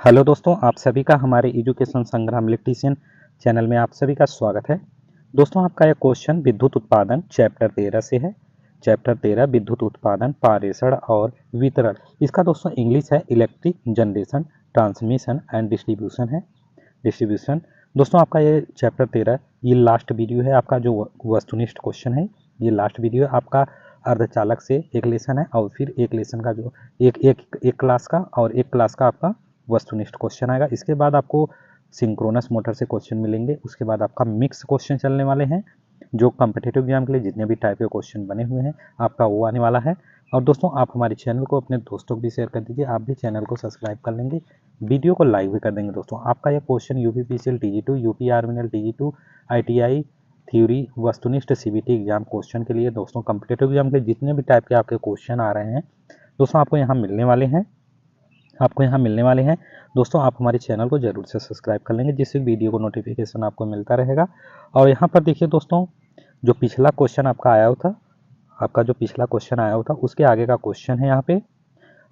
Hello दोस्तों, आप सभी का हमारे एजुकेशन संग्राम इलेक्ट्रीशियन चैनल में आप सभी का स्वागत है। दोस्तों, आपका यह क्वेश्चन विद्युत उत्पादन चैप्टर 13 से है। चैप्टर 13 विद्युत उत्पादन, पारेषण और वितरण। इसका दोस्तों इंग्लिश है electric generation, transmission and distribution. दोस्तों, आपका ये चैप्टर 13 ये लास्ट वीडियो है। आपका जो वस्तुनिष्ठ क्वेश्चन है ये लास्ट वीडियो है। आपका अर्धचालक से एक लेसन है और फिर एक लेसन का जो एक क्लास का और एक क्लास का आपका वस्तुनिष्ठ क्वेश्चन आएगा। इसके बाद आपको सिंक्रोनस मोटर से क्वेश्चन मिलेंगे। उसके बाद आपका मिक्स क्वेश्चन चलने वाले हैं, जो कॉम्पिटिटिव एग्जाम के लिए जितने भी टाइप के क्वेश्चन बने हुए हैं आपका वो आने वाला है। और दोस्तों, आप हमारे चैनल को अपने दोस्तों को भी शेयर कर दीजिए। आप भी चैनल को सब्सक्राइब कर लेंगे, वीडियो को लाइक भी कर देंगे। दोस्तों, आपका यह क्वेश्चन यूपीपीसीएल TG2, यूपी आर्मिनल TG2, ITI थ्योरी, वस्तुनिष्ठ CBT एग्जाम क्वेश्चन के लिए दोस्तों कॉम्पिटिटिव एग्जाम के जितने भी टाइप के आपके क्वेश्चन आ रहे हैं दोस्तों आपको यहाँ मिलने वाले हैं। दोस्तों, आप हमारे चैनल को जरूर से सब्सक्राइब कर लेंगे, जिससे वीडियो को नोटिफिकेशन आपको मिलता रहेगा। और यहाँ पर देखिए दोस्तों, जो पिछला क्वेश्चन आपका आया था उसके आगे का क्वेश्चन है यहाँ पे।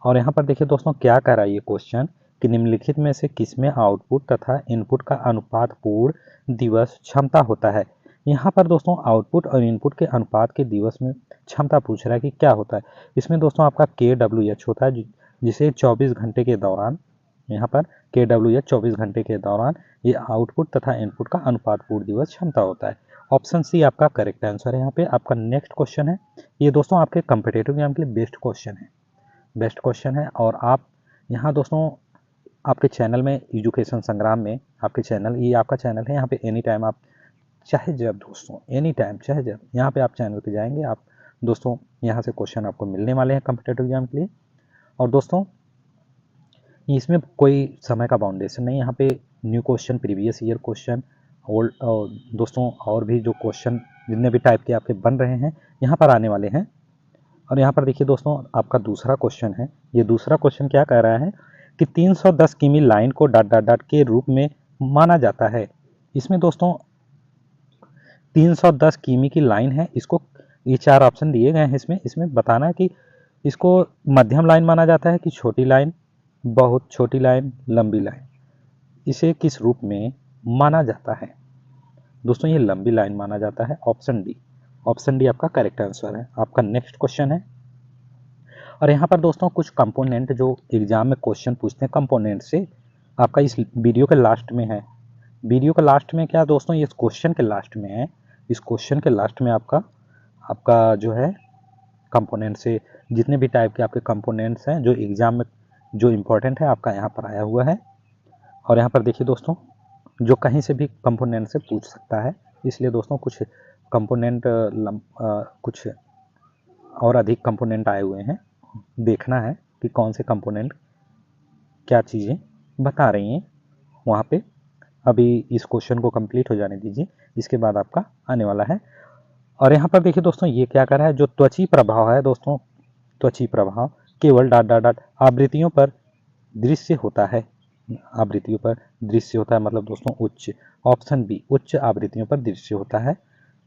और यहाँ पर देखिए दोस्तों क्या कह रहा है ये क्वेश्चन कि निम्नलिखित में से किसमें आउटपुट तथा इनपुट का अनुपात पूर्ण दिवस क्षमता होता है। यहाँ पर दोस्तों आउटपुट और इनपुट के अनुपात के दिवस में क्षमता पूछ रहा है कि क्या होता है। इसमें दोस्तों आपका KWH होता है, जिसे 24 घंटे के दौरान, यहाँ पर KWH 24 घंटे के दौरान ये आउटपुट तथा इनपुट का अनुपात पूर्ण दिवस क्षमता होता है। ऑप्शन सी आपका करेक्ट आंसर है। यहाँ पे आपका नेक्स्ट क्वेश्चन है, ये दोस्तों आपके कॉम्पिटिटिव एग्जाम के लिए बेस्ट क्वेश्चन है। और आप यहाँ दोस्तों आपके चैनल में एजुकेशन संग्राम में आपके चैनल ये आपका चैनल है, यहाँ पे एनी टाइम आप चाहे जब दोस्तों एनी टाइम चाहे जब यहाँ पे आप चैनल पे जाएंगे आप दोस्तों यहाँ से क्वेश्चन आपको मिलने वाले हैं कॉम्पिटिटिव एग्जाम के लिए। और दोस्तों इसमें कोई समय का बाउंडेशन नहीं, यहाँ पे new question, previous year question, old दोस्तों और भी जो क्वेश्चन जितने भी टाइप के आपके बन रहे हैं यहाँ पर आने वाले हैं। और यहाँ पर देखिए दोस्तों आपका दूसरा क्वेश्चन है। ये दूसरा क्वेश्चन क्या कह रहा है कि 310 किमी लाइन को डॉट डॉट डॉट के रूप में माना जाता है। इसमें दोस्तों 310 किमी की लाइन है, इसको ये 4 ऑप्शन दिए गए हैं। इसमें बताना है कि इसको मध्यम लाइन माना जाता है कि छोटी लाइन, बहुत छोटी लाइन, लंबी लाइन, इसे किस रूप में माना जाता है। दोस्तों ये लंबी लाइन माना जाता है। ऑप्शन डी आपका करेक्ट आंसर है। आपका नेक्स्ट क्वेश्चन है। और यहाँ पर दोस्तों कुछ कंपोनेंट जो एग्जाम में क्वेश्चन पूछते हैं कंपोनेंट से, आपका इस वीडियो के लास्ट में है। वीडियो के लास्ट में क्या दोस्तों, ये क्वेश्चन के लास्ट में है। इस क्वेश्चन के लास्ट में आपका जो है कंपोनेंट से जितने भी टाइप के आपके कंपोनेंट्स हैं जो एग्जाम में जो इम्पोर्टेंट है आपका यहाँ पर आया हुआ है। और यहाँ पर देखिए दोस्तों जो कहीं से भी कंपोनेंट से पूछ सकता है, इसलिए दोस्तों कुछ कंपोनेंट कुछ और अधिक कंपोनेंट आए हुए हैं। देखना है कि कौन से कंपोनेंट क्या चीज़ें बता रही हैं वहाँ पे। अभी इस क्वेश्चन को कंप्लीट हो जाने दीजिए, इसके बाद आपका आने वाला है। और यहाँ पर देखिए दोस्तों ये क्या कर रहा है, जो त्वची प्रभाव है दोस्तों, त्वची प्रभाव केवल डॉट डॉट डॉट आवृत्तियों पर दृश्य होता है। आवृत्तियों पर दृश्य होता है मतलब दोस्तों उच्च, ऑप्शन बी उच्च आवृत्तियों पर दृश्य होता है।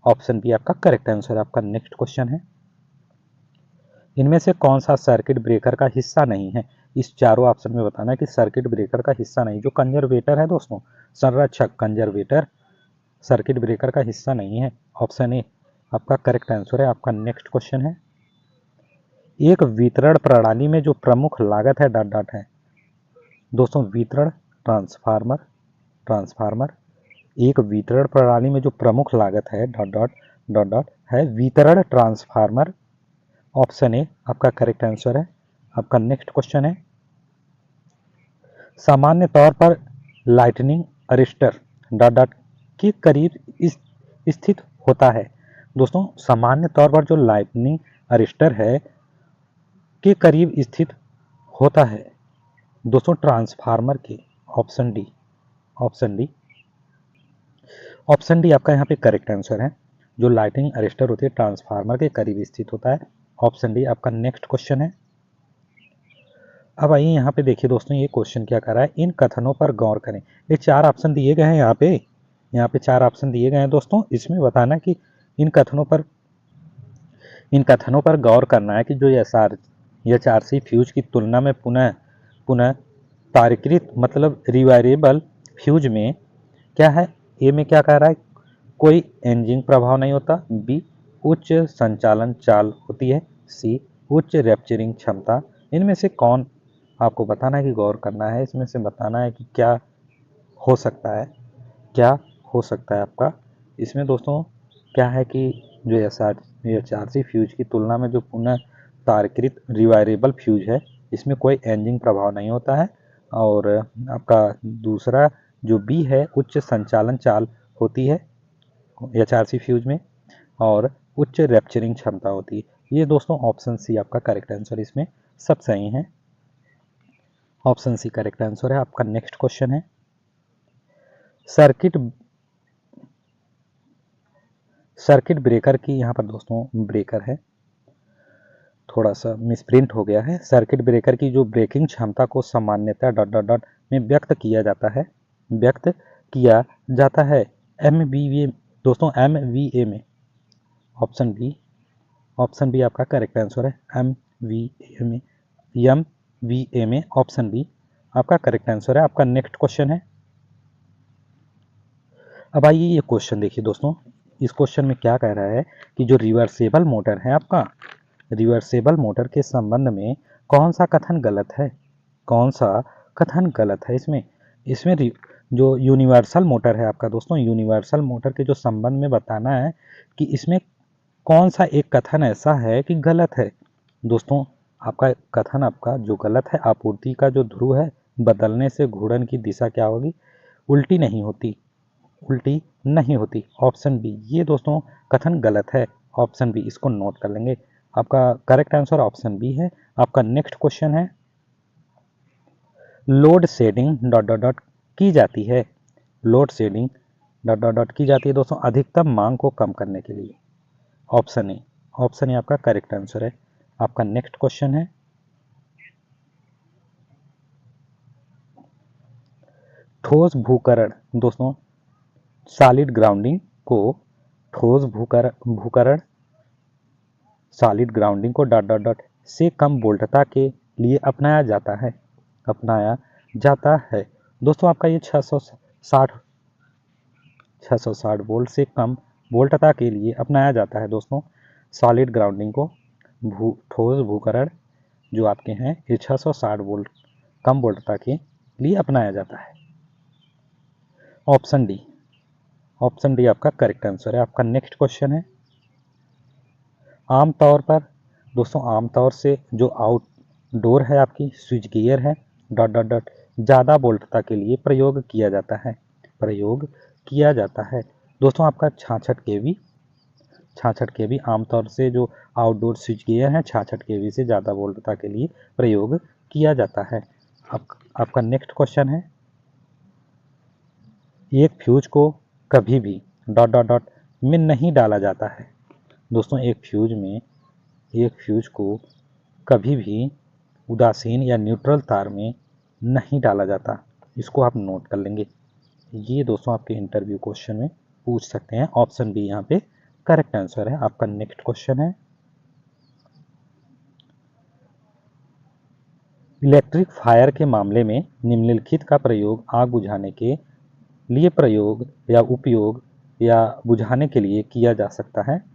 ऑप्शन बी आपका करेक्ट आंसर है। आपका नेक्स्ट क्वेश्चन है, इनमें से कौन सा सर्किट ब्रेकर का हिस्सा नहीं है। इस चारों ऑप्शन में बताना है कि सर्किट ब्रेकर का हिस्सा नहीं। जो कंजर्वेटर है दोस्तों, संरक्षक कंजर्वेटर सर्किट ब्रेकर का हिस्सा नहीं है। ऑप्शन ए आपका करेक्ट आंसर है। आपका नेक्स्ट क्वेश्चन है, एक वितरण प्रणाली में जो प्रमुख लागत है डॉट डॉट है। दोस्तों वितरण ट्रांसफार्मर एक वितरण प्रणाली में जो प्रमुख लागत है डॉट डॉट डॉट डॉट है वितरण ट्रांसफार्मर। ऑप्शन ए आपका करेक्ट आंसर है। आपका नेक्स्ट क्वेश्चन है, सामान्य तौर पर लाइटनिंग अरेस्टर डॉट डॉट के करीब स्थित होता है। दोस्तों सामान्य तौर पर जो लाइटनिंग अरेस्टर है के करीब स्थित होता है दोस्तों ट्रांसफार्मर के। ऑप्शन डी आपका यहाँ पे करेक्ट आंसर है। जो लाइटिंग अरेस्टर होती है ट्रांसफार्मर के करीब स्थित होता है। ऑप्शन डी आपका नेक्स्ट क्वेश्चन है। अब आइए यहाँ पे देखिए दोस्तों ये क्वेश्चन क्या कर रहा है, इन कथनों पर गौर करें। ये 4 ऑप्शन दिए गए हैं यहाँ पे 4 ऑप्शन दिए गए हैं दोस्तों। इसमें बताना कि इन कथनों पर गौर करना है कि जो एचआरसी फ्यूज की तुलना में पुनः तारकृत मतलब रिवायरेबल फ्यूज में क्या है, ए में क्या कह रहा है, कोई एंजिंग प्रभाव नहीं होता, बी उच्च संचालन चाल होती है, सी उच्च रैप्चरिंग क्षमता। इनमें से कौन आपको बताना है कि गौर करना है, इसमें से बताना है कि क्या हो सकता है, क्या हो सकता है आपका। इसमें दोस्तों क्या है कि जो एच आर सी फ्यूज की तुलना में जो पुनः तारकृत रिवायरेबल फ्यूज है, इसमें कोई एंजिंग प्रभाव नहीं होता है। और आपका दूसरा जो बी है, उच्च संचालन चाल होती है एच फ्यूज में, और उच्च रैप्चरिंग क्षमता होती है। ये दोस्तों ऑप्शन सी आपका करेक्ट आंसर इसमें सब सही है, ऑप्शन सी करेक्ट आंसर है। आपका नेक्स्ट क्वेश्चन है, सर्किट सर्किट ब्रेकर की, यहाँ पर दोस्तों ब्रेकर है, थोड़ा सा मिसप्रिंट हो गया है। सर्किट ब्रेकर की जो ब्रेकिंग क्षमता को सामान्यतः डॉट डॉट डॉट में व्यक्त किया जाता है, व्यक्त किया जाता है एम बी ए, दोस्तों एम वी ए में। ऑप्शन बी, ऑप्शन बी आपका करेक्ट आंसर है, एम वी ए में, एम वी ए में, ऑप्शन बी आपका करेक्ट आंसर है। आपका नेक्स्ट क्वेश्चन है, अब आइए ये क्वेश्चन देखिए दोस्तों, इस क्वेश्चन में क्या कह रहा है कि जो रिवर्सेबल मोटर है आपका, रिवर्सेबल मोटर के संबंध में कौन सा कथन गलत है, कौन सा कथन गलत है इसमें। इसमें जो यूनिवर्सल मोटर है आपका दोस्तों, यूनिवर्सल मोटर के जो संबंध में बताना है कि इसमें कौन सा एक कथन ऐसा है कि गलत है। दोस्तों आपका कथन आपका जो गलत है, आपूर्ति का जो ध्रुव है बदलने से घूर्णन की दिशा क्या होगी, उल्टी नहीं होती, उल्टी नहीं होती। ऑप्शन बी ये दोस्तों कथन गलत है, ऑप्शन बी इसको नोट कर लेंगे। आपका करेक्ट आंसर ऑप्शन बी है। आपका नेक्स्ट क्वेश्चन है, load shedding dot dot dot की जाती है, load shedding dot dot dot की जाती है दोस्तों अधिकतम मांग को कम करने के लिए। ऑप्शन ए, ऑप्शन ए आपका करेक्ट आंसर है। आपका नेक्स्ट क्वेश्चन है, ठोस भूकरण दोस्तों, सॉलिड ग्राउंडिंग को ठोस भूकरण सॉलिड ग्राउंडिंग को डॉट डॉट डॉट से कम वोल्टता के लिए अपनाया जाता है, अपनाया जाता है। दोस्तों आपका ये 660 वोल्ट से कम वोल्टता के लिए अपनाया जाता है दोस्तों, सॉलिड ग्राउंडिंग को ठोस भूकरण जो आपके हैं ये 660 वोल्ट कम वोल्टता के लिए अपनाया जाता है। ऑप्शन डी, ऑप्शन डी आपका करेक्ट आंसर है। आपका नेक्स्ट क्वेश्चन है, आमतौर पर दोस्तों आमतौर से जो आउटडोर है आपकी स्विच गियर है डॉट डॉट डॉट ज़्यादा वोल्टता के लिए प्रयोग किया जाता है, प्रयोग किया जाता है। दोस्तों आपका 66 kV आमतौर से जो आउटडोर स्विच गियर है 66 kV से ज़्यादा वोल्टता के लिए प्रयोग किया जाता है। आपका नेक्स्ट क्वेश्चन है, एक फ्यूज को कभी भी डॉट डॉट डॉट में नहीं डाला जाता है। दोस्तों एक फ्यूज को कभी भी उदासीन या न्यूट्रल तार में नहीं डाला जाता, इसको आप नोट कर लेंगे। ये दोस्तों आपके इंटरव्यू क्वेश्चन में पूछ सकते हैं, ऑप्शन बी यहाँ पे करेक्ट आंसर है। आपका नेक्स्ट क्वेश्चन है, इलेक्ट्रिक फायर के मामले में निम्नलिखित का प्रयोग आग बुझाने के लिए प्रयोग या उपयोग या बुझाने के लिए किया जा सकता है।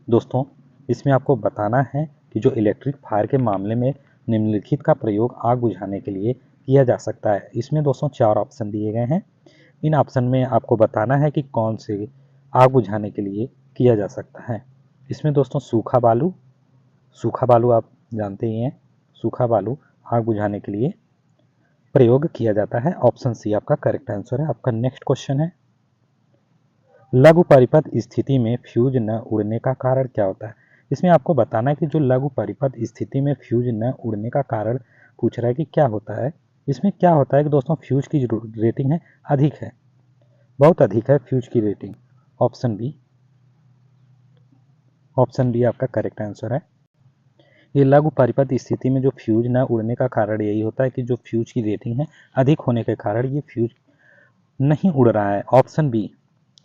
दोस्तों इसमें आपको बताना है कि जो इलेक्ट्रिक फायर के मामले में निम्नलिखित का प्रयोग आग बुझाने के लिए किया जा सकता है। इसमें दोस्तों 4 ऑप्शन दिए गए हैं, इन ऑप्शन में आपको बताना है कि कौन से आग बुझाने के लिए किया जा सकता है। इसमें दोस्तों सूखा बालू आप जानते ही हैं, सूखा बालू आग बुझाने के लिए प्रयोग किया जाता है। ऑप्शन सी आपका करेक्ट आंसर है। आपका नेक्स्ट क्वेश्चन है, लघु परिपथ स्थिति में फ्यूज न उड़ने का कारण क्या होता है। इसमें आपको बताना है कि जो लघु परिपथ स्थिति में फ्यूज न उड़ने का कारण पूछ रहा है कि क्या होता है। इसमें क्या होता है कि दोस्तों फ्यूज की जो रेटिंग है अधिक है, बहुत अधिक है फ्यूज की rating. Option B, option B आपका करेक्ट आंसर है। ये लघु परिपथ स्थिति में जो फ्यूज न उड़ने का कारण यही होता है कि जो फ्यूज की रेटिंग है अधिक होने के कारण ये फ्यूज नहीं उड़ रहा है। ऑप्शन बी,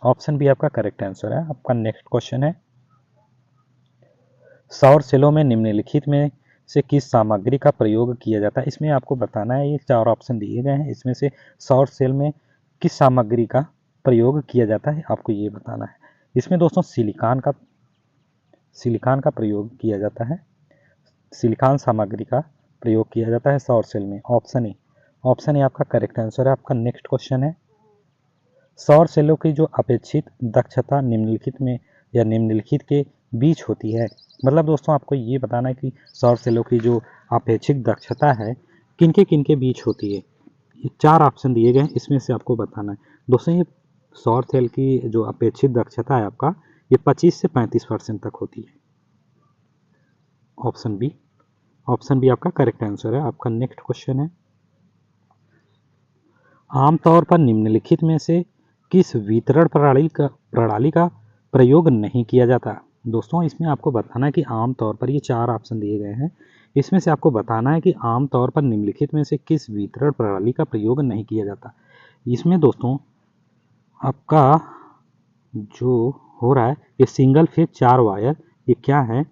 ऑप्शन बी आपका करेक्ट आंसर है। आपका नेक्स्ट क्वेश्चन है, सौर सेलों में निम्नलिखित में से किस सामग्री का प्रयोग किया जाता है। इसमें आपको बताना है, ये 4 ऑप्शन दिए गए हैं, इसमें से सौर सेल में किस सामग्री का प्रयोग किया जाता है आपको ये बताना है। इसमें दोस्तों सिलिकॉन का प्रयोग किया जाता है, सिलिकॉन सामग्री का प्रयोग किया जाता है सौर सेल में। ऑप्शन ए आपका करेक्ट आंसर है। आपका नेक्स्ट क्वेश्चन है, सौर सेलों की जो अपेक्षित दक्षता निम्नलिखित में या निम्नलिखित के बीच होती है। मतलब दोस्तों आपको ये बताना है कि सौर सेलों की जो अपेक्षित दक्षता है किनके बीच होती है। ये 4 ऑप्शन दिए गए हैं, इसमें से आपको बताना है। दोस्तों ये सौर सेल की जो अपेक्षित दक्षता है आपका, ये 25 से 35% तक होती है। ऑप्शन बी आपका करेक्ट आंसर है। आपका नेक्स्ट क्वेश्चन है, आमतौर पर निम्नलिखित में से किस वितरण प्रणाली का प्रयोग नहीं किया जाता। दोस्तों इसमें आपको बताना है कि आमतौर पर, ये 4 ऑप्शन दिए गए हैं, इसमें से आपको बताना है कि आमतौर पर निम्नलिखित में से किस वितरण प्रणाली का प्रयोग नहीं किया जाता। इसमें दोस्तों आपका जो हो रहा है, ये सिंगल फेज 4 वायर, ये क्या है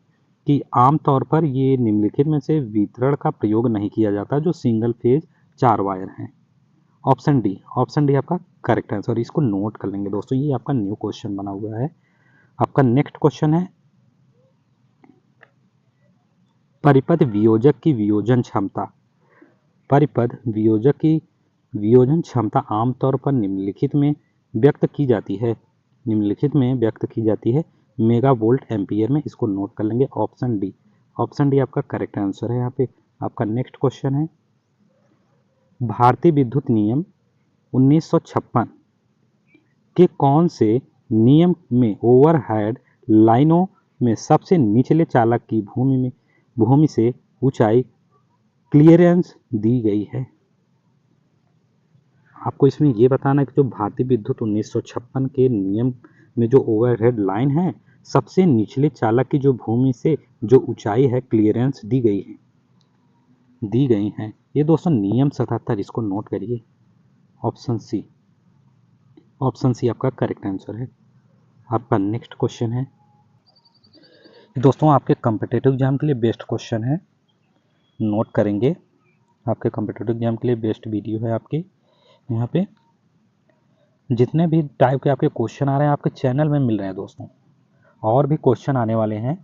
कि आमतौर पर ये निम्नलिखित में से वितरण का प्रयोग नहीं किया जाता जो सिंगल फेज 4 वायर हैं। ऑप्शन डी आपका करेक्ट आंसर। इसको नोट कर लेंगे दोस्तों, ये आपका न्यू क्वेश्चन बना हुआ है। आपका नेक्स्ट क्वेश्चन है, परिपथ वियोजक की वियोजन क्षमता। परिपथ वियोजक की वियोजन क्षमता आमतौर पर निम्नलिखित में व्यक्त की जाती है मेगा वोल्ट एम्पियर में। इसको नोट कर लेंगे। ऑप्शन डी आपका करेक्ट आंसर है यहाँ पे। आपका नेक्स्ट क्वेश्चन है, भारतीय विद्युत नियम 1956 के कौन से नियम में ओवरहेड लाइनों में सबसे निचले चालक की भूमि से ऊंचाई क्लियरेंस दी गई है। आपको इसमें ये बताना है कि जो भारतीय विद्युत 1956 के नियम में जो ओवरहेड लाइन है, सबसे निचले चालक की जो भूमि से जो ऊंचाई है क्लियरेंस दी गई है। ये दोस्तों नियम 77, इसको नोट करिए। ऑप्शन सी आपका करेक्ट आंसर है। आपका नेक्स्ट क्वेश्चन है, दोस्तों आपके कॉम्पिटिटिव एग्जाम के लिए बेस्ट क्वेश्चन है, नोट करेंगे। आपके कॉम्पिटिटिव एग्जाम के लिए बेस्ट वीडियो है आपके। यहाँ पे जितने भी टाइप के आपके क्वेश्चन आ रहे हैं आपके चैनल में मिल रहे हैं दोस्तों। और भी क्वेश्चन आने वाले हैं,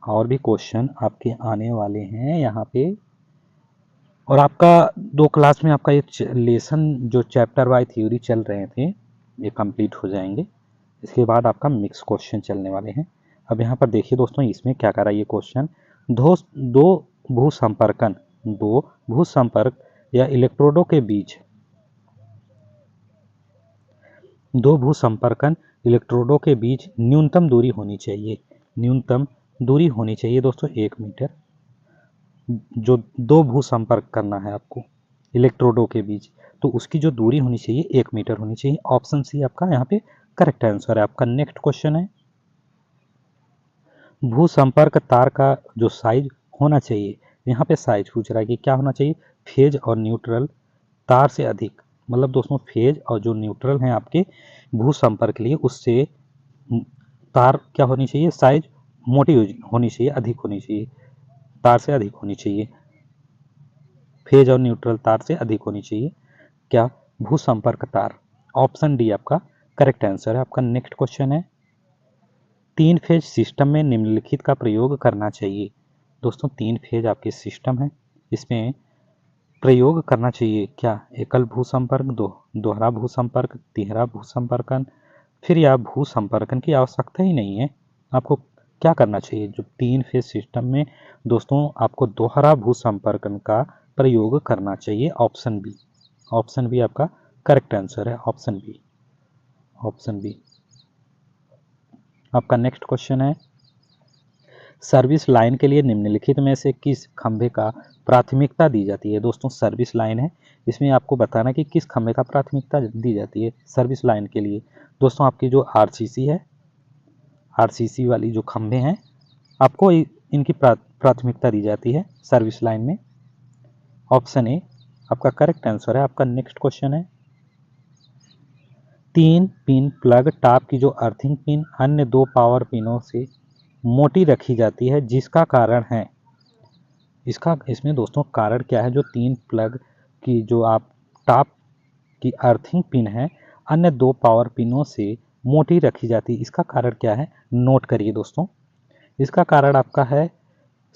आपके आने वाले हैं यहाँ पे। और आपका 2 क्लास में आपका ये लेसन जो चैप्टर वाइज थ्योरी चल रहे थे, ये कंप्लीट हो जाएंगे। इसके बाद आपका मिक्स क्वेश्चन चलने वाले हैं। अब यहाँ पर देखिए दोस्तों, इसमें क्या कर रहा है ये क्वेश्चन, दो भूसंपर्क या इलेक्ट्रोडों के बीच न्यूनतम दूरी होनी चाहिए दोस्तों 1 मीटर। जो 2 भूसंपर्क करना है आपको इलेक्ट्रोडों के बीच, तो उसकी जो दूरी होनी चाहिए 1 मीटर होनी चाहिए। ऑप्शन सी आपका यहाँ पे करेक्ट आंसर है। आपका नेक्स्ट क्वेश्चन है, भूसंपर्क तार का जो साइज होना चाहिए, यहाँ पे साइज पूछ रहा है कि क्या होना चाहिए, फेज और न्यूट्रल तार से अधिक। मतलब दोस्तों फेज और जो न्यूट्रल हैं आपके भूसंपर्क के लिए, उससे तार क्या होनी चाहिए, साइज मोटी होनी चाहिए, अधिक होनी चाहिए, तार से अधिक होनी चाहिए। फेज और न्यूट्रल तार से अधिक होनी चाहिए क्या, भूसंपर्क तार। ऑप्शन डी आपका करेक्ट आंसर है। आपका नेक्स्ट क्वेश्चन है, 3 फेज सिस्टम में निम्नलिखित का प्रयोग करना चाहिए। दोस्तों 3 फेज आपके सिस्टम है, इसमें प्रयोग करना चाहिए क्या, एकल भूसंपर्क, दोहरा भूसंपर्क, तिहरा भूसंपर्कन, फिर या भूसंपर्कन की आवश्यकता ही नहीं है। आपको क्या करना चाहिए, जो 3 फेज सिस्टम में दोस्तों आपको दोहरा भूसंपर्कन का प्रयोग करना चाहिए। ऑप्शन बी आपका करेक्ट आंसर है। Option B. आपका नेक्स्ट क्वेश्चन है, सर्विस लाइन के लिए निम्नलिखित में से किस खंभे का प्राथमिकता दी जाती है। दोस्तों सर्विस लाइन है, इसमें आपको बताना कि किस खंभे का प्राथमिकता दी जाती है सर्विस लाइन के लिए। दोस्तों आपकी जो आरसीसी वाली जो खंभे हैं, आपको इनकी प्राथमिकता दी जाती है सर्विस लाइन में। ऑप्शन ए आपका करेक्ट आंसर है। आपका नेक्स्ट क्वेश्चन है, 3 पिन प्लग टॉप की जो अर्थिंग पिन अन्य 2 पावर पिनों से मोटी रखी जाती है, जिसका कारण है इसमें दोस्तों कारण क्या है, जो 3 प्लग की जो आप टॉप की अर्थिंग पिन है अन्य 2 पावर पिनों से मोटी रखी जाती है, इसका कारण क्या है, नोट करिए दोस्तों। इसका कारण आपका है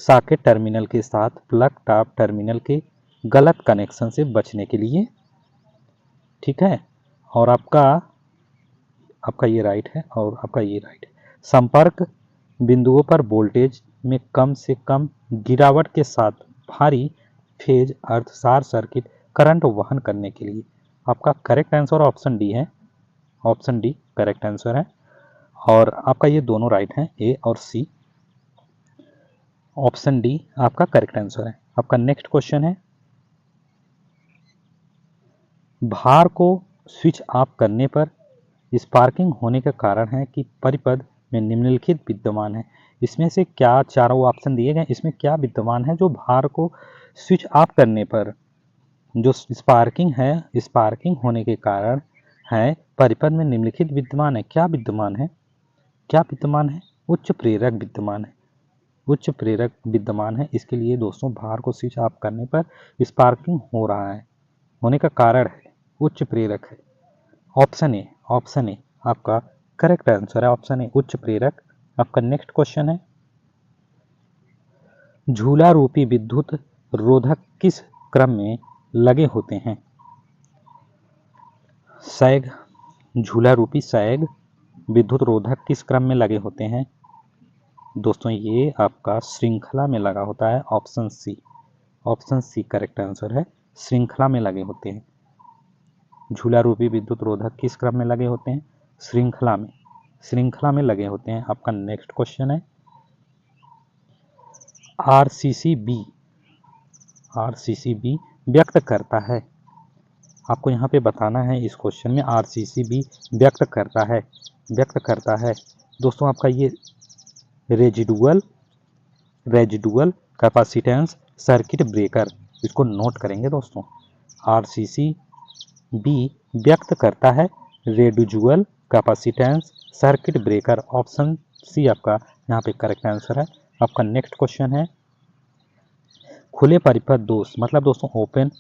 सॉकेट टर्मिनल के साथ प्लग टॉप टर्मिनल के गलत कनेक्शन से बचने के लिए, ठीक है। और आपका ये राइट है और आपका ये राइट है। संपर्क बिंदुओं पर वोल्टेज में कम से कम गिरावट के साथ भारी फेज अर्थ शॉर्ट सर्किट करंट वहन करने के लिए। आपका करेक्ट आंसर ऑप्शन डी है, ऑप्शन डी करेक्ट आंसर है। और आपका ये दोनों राइट हैं, ए और सी। ऑप्शन डी आपका करेक्ट आंसर है। आपका नेक्स्ट क्वेश्चन है, भार को स्विच ऑफ करने पर स्पार्किंग होने का कारण है कि परिपथ में निम्नलिखित विद्यमान है। इसमें से क्या, चारों ऑप्शन दिए गए, इसमें क्या विद्यमान है जो भार को स्विच ऑफ करने पर जो स्पार्किंग है, स्पार्किंग होने के कारण है, परिपथ में निम्नलिखित विद्यमान है। क्या विद्यमान है, क्या विद्यमान है, उच्च प्रेरक विद्यमान है, उच्च प्रेरक विद्यमान है। इसके लिए दोस्तों भार को स्विच ऑफ करने पर स्पार्किंग हो रहा है, होने का कारण है उच्च प्रेरक है। ऑप्शन ए, ऑप्शन ए आपका करेक्ट आंसर है, ऑप्शन ए उच्च प्रेरक। आपका नेक्स्ट क्वेश्चन है, झूला रूपी विद्युत रोधक किस क्रम में लगे होते हैं। सैग, झूला रूपी सैग विद्युत रोधक किस क्रम में लगे होते हैं दोस्तों, ये आपका श्रृंखला में लगा होता है। Option C, option C correct answer है, श्रृंखला में लगे होते हैं। झूला रूपी विद्युत रोधक किस क्रम में लगे होते हैं, श्रृंखला में, श्रृंखला में लगे होते हैं। आपका नेक्स्ट क्वेश्चन है, आरसीसीबी, आरसीसीबी व्यक्त करता है, आपको यहाँ पे बताना है इस क्वेश्चन में, आरसीसीबी व्यक्त करता है, व्यक्त करता है दोस्तों आपका ये residual, residual capacitance circuit breaker, इसको नोट करेंगे दोस्तों। आरसीसीबी व्यक्त करता है residual capacitance circuit breaker. Option C आपका यहाँ पे करेक्ट आंसर है। आपका नेक्स्ट क्वेश्चन है, खुले परिपथ दोष मतलब दोस्तों ओपन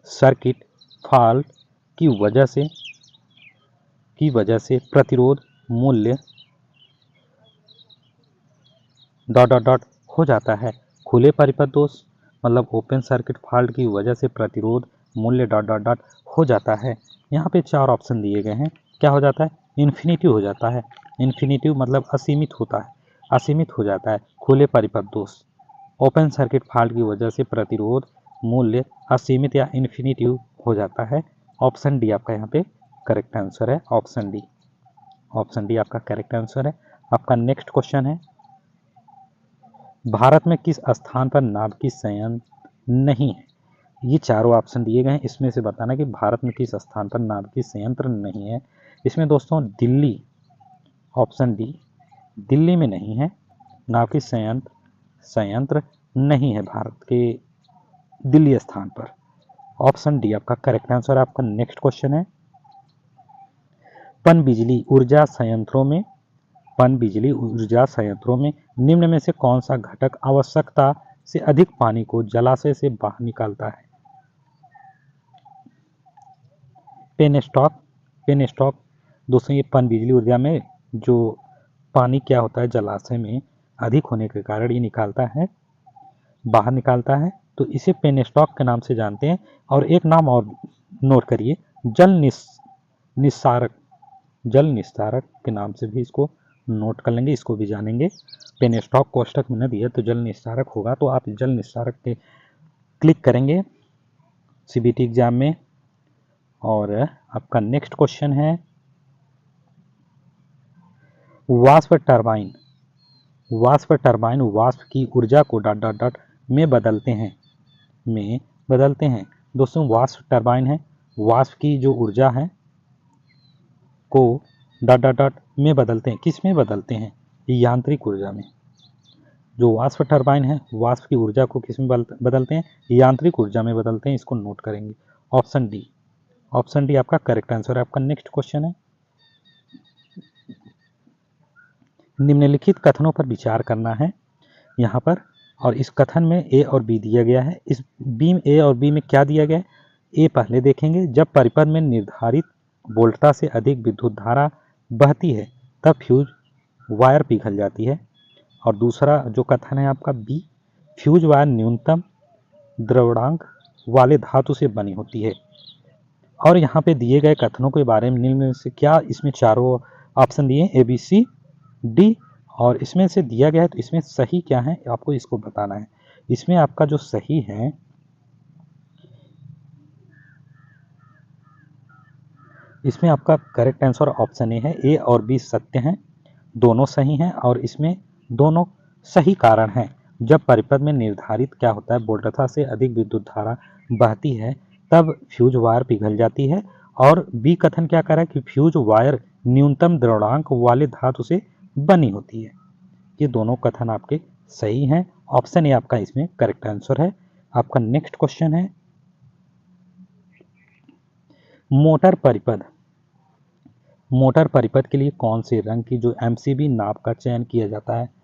सर्किट फॉल्ट की वजह से प्रतिरोध मूल्य डॉट डॉट डॉट हो जाता है। खुले परिपथ दोष मतलब ओपन सर्किट फॉल्ट की वजह से प्रतिरोध मूल्य डॉट डॉट डॉट हो जाता है। यहाँ पे 4 ऑप्शन दिए गए हैं, क्या हो जाता है, इन्फिनिटिव हो जाता है। इन्फिनिटिव मतलब असीमित होता है, असीमित हो जाता है खुले परिपथ दोष। ओपन सर्किट फॉल्ट की वजह से प्रतिरोध मूल्य असीमित या इन्फिनिटिव हो जाता है। ऑप्शन डी आपका यहाँ पे करेक्ट आंसर है, ऑप्शन डी, ऑप्शन डी आपका करेक्ट आंसर है। आपका नेक्स्ट क्वेश्चन है, भारत में किस स्थान पर नाभिकीय संयंत्र नहीं है। ये चारों ऑप्शन दिए गए हैं, इसमें से बताना कि भारत में किस स्थान पर नाभिकीय संयंत्र नहीं है। इसमें दोस्तों दिल्ली, ऑप्शन डी दिल्ली में नहीं है, नाभिकीय संयंत्र नहीं है भारत के दिल्ली स्थान पर। ऑप्शन डी आपका करेक्ट आंसर है। आपका नेक्स्ट क्वेश्चन है, पनबिजली ऊर्जा संयंत्रों में, पनबिजली ऊर्जा संयंत्रों में निम्न में से कौन सा घटक आवश्यकता से अधिक पानी को जलाशय से बाहर निकालता है। पेनस्टॉक, पेनस्टॉक दोस्तों ये पनबिजली ऊर्जा में जो पानी क्या होता है जलाशय में अधिक होने के कारण ये निकालता है, बाहर निकालता है, तो इसे पेनस्टॉक के नाम से जानते हैं। और एक नाम और नोट करिए, जल निस्सारक, जल निस्तारक के नाम से भी इसको नोट कर लेंगे, इसको भी जानेंगे। पेनस्टॉक कोष्टक में न दिया तो जल निस्तारक होगा, तो आप जल निस्तारक पे क्लिक करेंगे सीबीटी एग्जाम में। और आपका नेक्स्ट क्वेश्चन है, वाष्प टरबाइन, वाष्प टरबाइन वाष्प की ऊर्जा को डॉट डॉट डॉट में बदलते हैं, में बदलते हैं दोस्तों। वाष्प टरबाइन है, वाष्प की जो ऊर्जा है को डॉट डॉट डॉट में बदलते हैं, किस में बदलते हैं, यांत्रिक ऊर्जा में। जो वाष्प टरबाइन है वाष्प की ऊर्जा को किस में बदलते हैं, यांत्रिक ऊर्जा में बदलते हैं, इसको नोट करेंगे। ऑप्शन डी, ऑप्शन डी आपका करेक्ट आंसर है। आपका नेक्स्ट क्वेश्चन है, निम्नलिखित कथनों पर विचार करना है। यहाँ पर और इस कथन में ए और बी दिया गया है। इस बी में ए और बी में क्या दिया गया है, ए पहले देखेंगे। जब परिपथ में निर्धारित वोल्टता से अधिक विद्युत धारा बहती है तब फ्यूज वायर पिघल जाती है। और दूसरा जो कथन है आपका बी, फ्यूज वायर न्यूनतम द्रव्यंक वाले धातु से बनी होती है। और यहाँ पे दिए गए कथनों के बारे में निम्न में से क्या, इसमें चारों ऑप्शन दिए ए बी सी डी, और इसमें से दिया गया है तो इसमें सही क्या है आपको इसको बताना है। इसमें आपका जो सही है, इसमें आपका करेक्ट आंसर ऑप्शन ए है। ए और बी सत्य हैं, दोनों सही हैं, और इसमें दोनों सही कारण हैं। जब परिपथ में निर्धारित क्या होता है, वोल्टता से अधिक विद्युत धारा बहती है तब फ्यूज वायर पिघल जाती है। और बी कथन क्या कर रहा है कि फ्यूज वायर न्यूनतम द्रव्यंक वाले धातु से बनी होती है। ये दोनों कथन आपके सही हैं। ऑप्शन ए आपका इसमें करेक्ट आंसर है। आपका नेक्स्ट क्वेश्चन है, मोटर परिपथ। मोटर परिपथ के लिए कौन से रंग की जो एमसीबी नाप का चयन किया जाता है।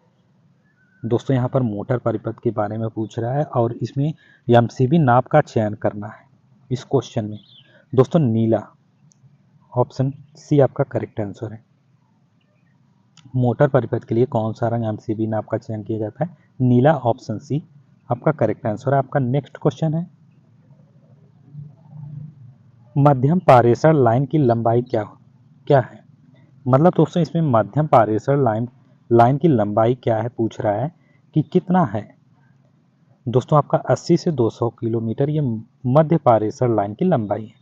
दोस्तों यहाँ पर मोटर परिपथ के बारे में पूछ रहा है और इसमें एमसीबी नाप का चयन करना है इस क्वेश्चन में। दोस्तों नीला, ऑप्शन सी आपका करेक्ट आंसर है। मोटर परिपथ के लिए कौन सा रंग एमसीबी नाप का चयन किया जाता है, नीला, ऑप्शन सी आपका करेक्ट आंसर है। आपका नेक्स्ट क्वेश्चन है, मध्यम पारेषण लाइन की लंबाई क्या है। मतलब दोस्तों इसमें मध्यम पारेषण लाइन की लंबाई क्या है पूछ रहा है कि कितना है। दोस्तों आपका 80 से 200 किलोमीटर ये मध्य पारेषण लाइन की लंबाई है,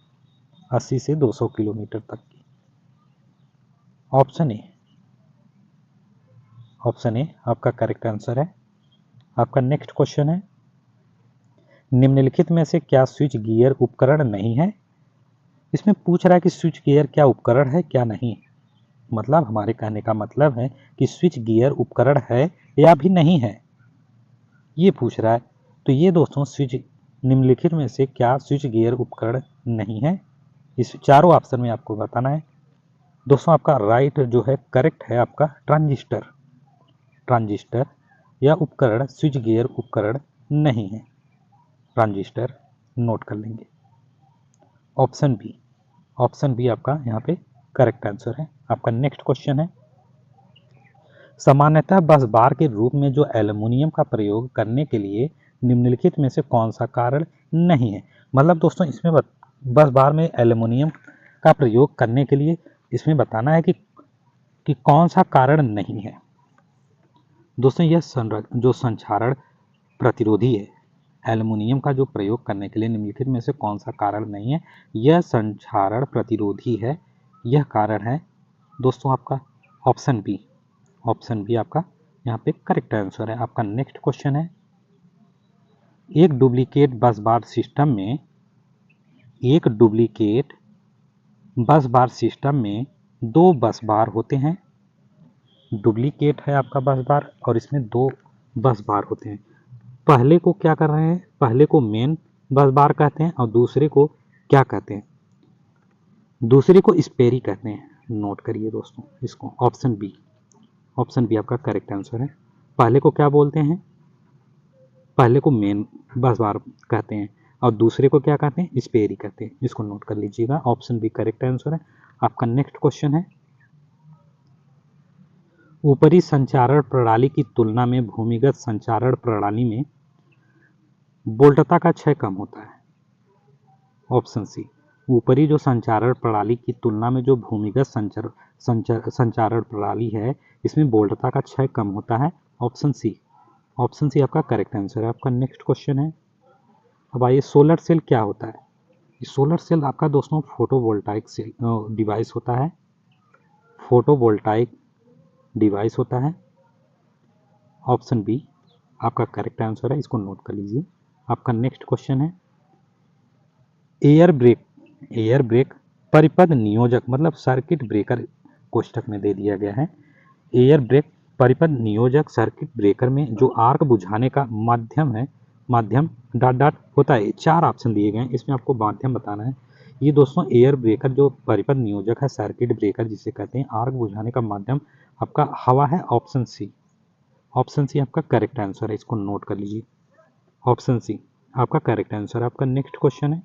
80 से 200 किलोमीटर तक की। ऑप्शन ए आपका करेक्ट आंसर है। आपका नेक्स्ट क्वेश्चन है, निम्नलिखित में से क्या स्विच गियर उपकरण नहीं है। इसमें पूछ रहा है कि स्विच गियर क्या उपकरण है क्या नहीं। मतलब हमारे कहने का मतलब है कि स्विच गियर उपकरण है या भी नहीं है, ये पूछ रहा है। तो ये दोस्तों स्विच, निम्नलिखित में से क्या स्विच गियर उपकरण नहीं है, इस चारों ऑप्शन में आपको बताना है। दोस्तों आपका राइट जो है करेक्ट है आपका ट्रांजिस्टर या उपकरण स्विच गियर उपकरण नहीं है। ट्रांजिस्टर नोट कर लेंगे। ऑप्शन बी आपका यहाँ पे करेक्ट आंसर है। आपका नेक्स्ट क्वेश्चन है, सामान्यतः बस बार के रूप में जो एल्युमिनियम का प्रयोग करने के लिए निम्नलिखित में से कौन सा कारण नहीं है। मतलब दोस्तों इसमें बस बार में एल्युमिनियम का प्रयोग करने के लिए इसमें बताना है कि कौन सा कारण नहीं है। दोस्तों यह जो संक्षारण प्रतिरोधी है, एल्युमिनियम का जो प्रयोग करने के लिए निम्नलिखित में से कौन सा कारण नहीं है, यह संक्षारण प्रतिरोधी है, यह कारण है दोस्तों आपका ऑप्शन बी आपका यहाँ पे करेक्ट आंसर है। आपका नेक्स्ट क्वेश्चन है, एक डुप्लीकेट बस बार सिस्टम में दो बस बार होते हैं। डुप्लीकेट है आपका बस बार और इसमें दो बस बार होते हैं। पहले को क्या कर रहे हैं, पहले को मेन बस बार कहते हैं और दूसरे को क्या कहते हैं, दूसरे को स्पेरी कहते हैं। नोट करिए दोस्तों इसको, ऑप्शन बी आपका करेक्ट आंसर है। पहले को क्या बोलते हैं, पहले को मेन बस बार कहते हैं और दूसरे को क्या कहते हैं, स्पेरी कहते हैं। इसको नोट कर लीजिएगा, ऑप्शन बी करेक्ट आंसर है। आपका नेक्स्ट क्वेश्चन है, ऊपरी संचारण प्रणाली की तुलना में भूमिगत संचारण प्रणाली में वोल्टता का क्षय कम होता है। ऑप्शन सी, ऊपरी जो संचारण प्रणाली की तुलना में जो भूमिगत संचारण प्रणाली है इसमें वोल्टता का क्षय कम होता है। ऑप्शन सी आपका करेक्ट आंसर है। आपका नेक्स्ट क्वेश्चन है, अब आइए सोलर सेल क्या होता है। सोलर सेल आपका दोस्तों फोटोवोल्टाइक डिवाइस होता है, फोटोवोल्टाइक डिवाइस होता है। ऑप्शन बी आपका करेक्ट आंसर है, इसको नोट कर लीजिए। आपका नेक्स्ट क्वेश्चन है, एयर ब्रेक परिपथ नियोजक, मतलब सर्किट ब्रेकर कोष्ठक में दे दिया गया है। एयर ब्रेक परिपथ नियोजक सर्किट ब्रेकर में जो आर्क बुझाने का माध्यम डॉट डॉट होता है। चार ऑप्शन दिए गए हैं, इसमें आपको माध्यम बताना है। ये दोस्तों एयर ब्रेकर जो परिपथ नियोजक है सर्किट ब्रेकर जिसे कहते हैं, आर्क बुझाने का माध्यम आपका हवा है। ऑप्शन सी ऑप्शन सी आपका करेक्ट आंसर है, इसको नोट कर लीजिए। ऑप्शन सी आपका करेक्ट आंसर है। आपका नेक्स्ट क्वेश्चन है,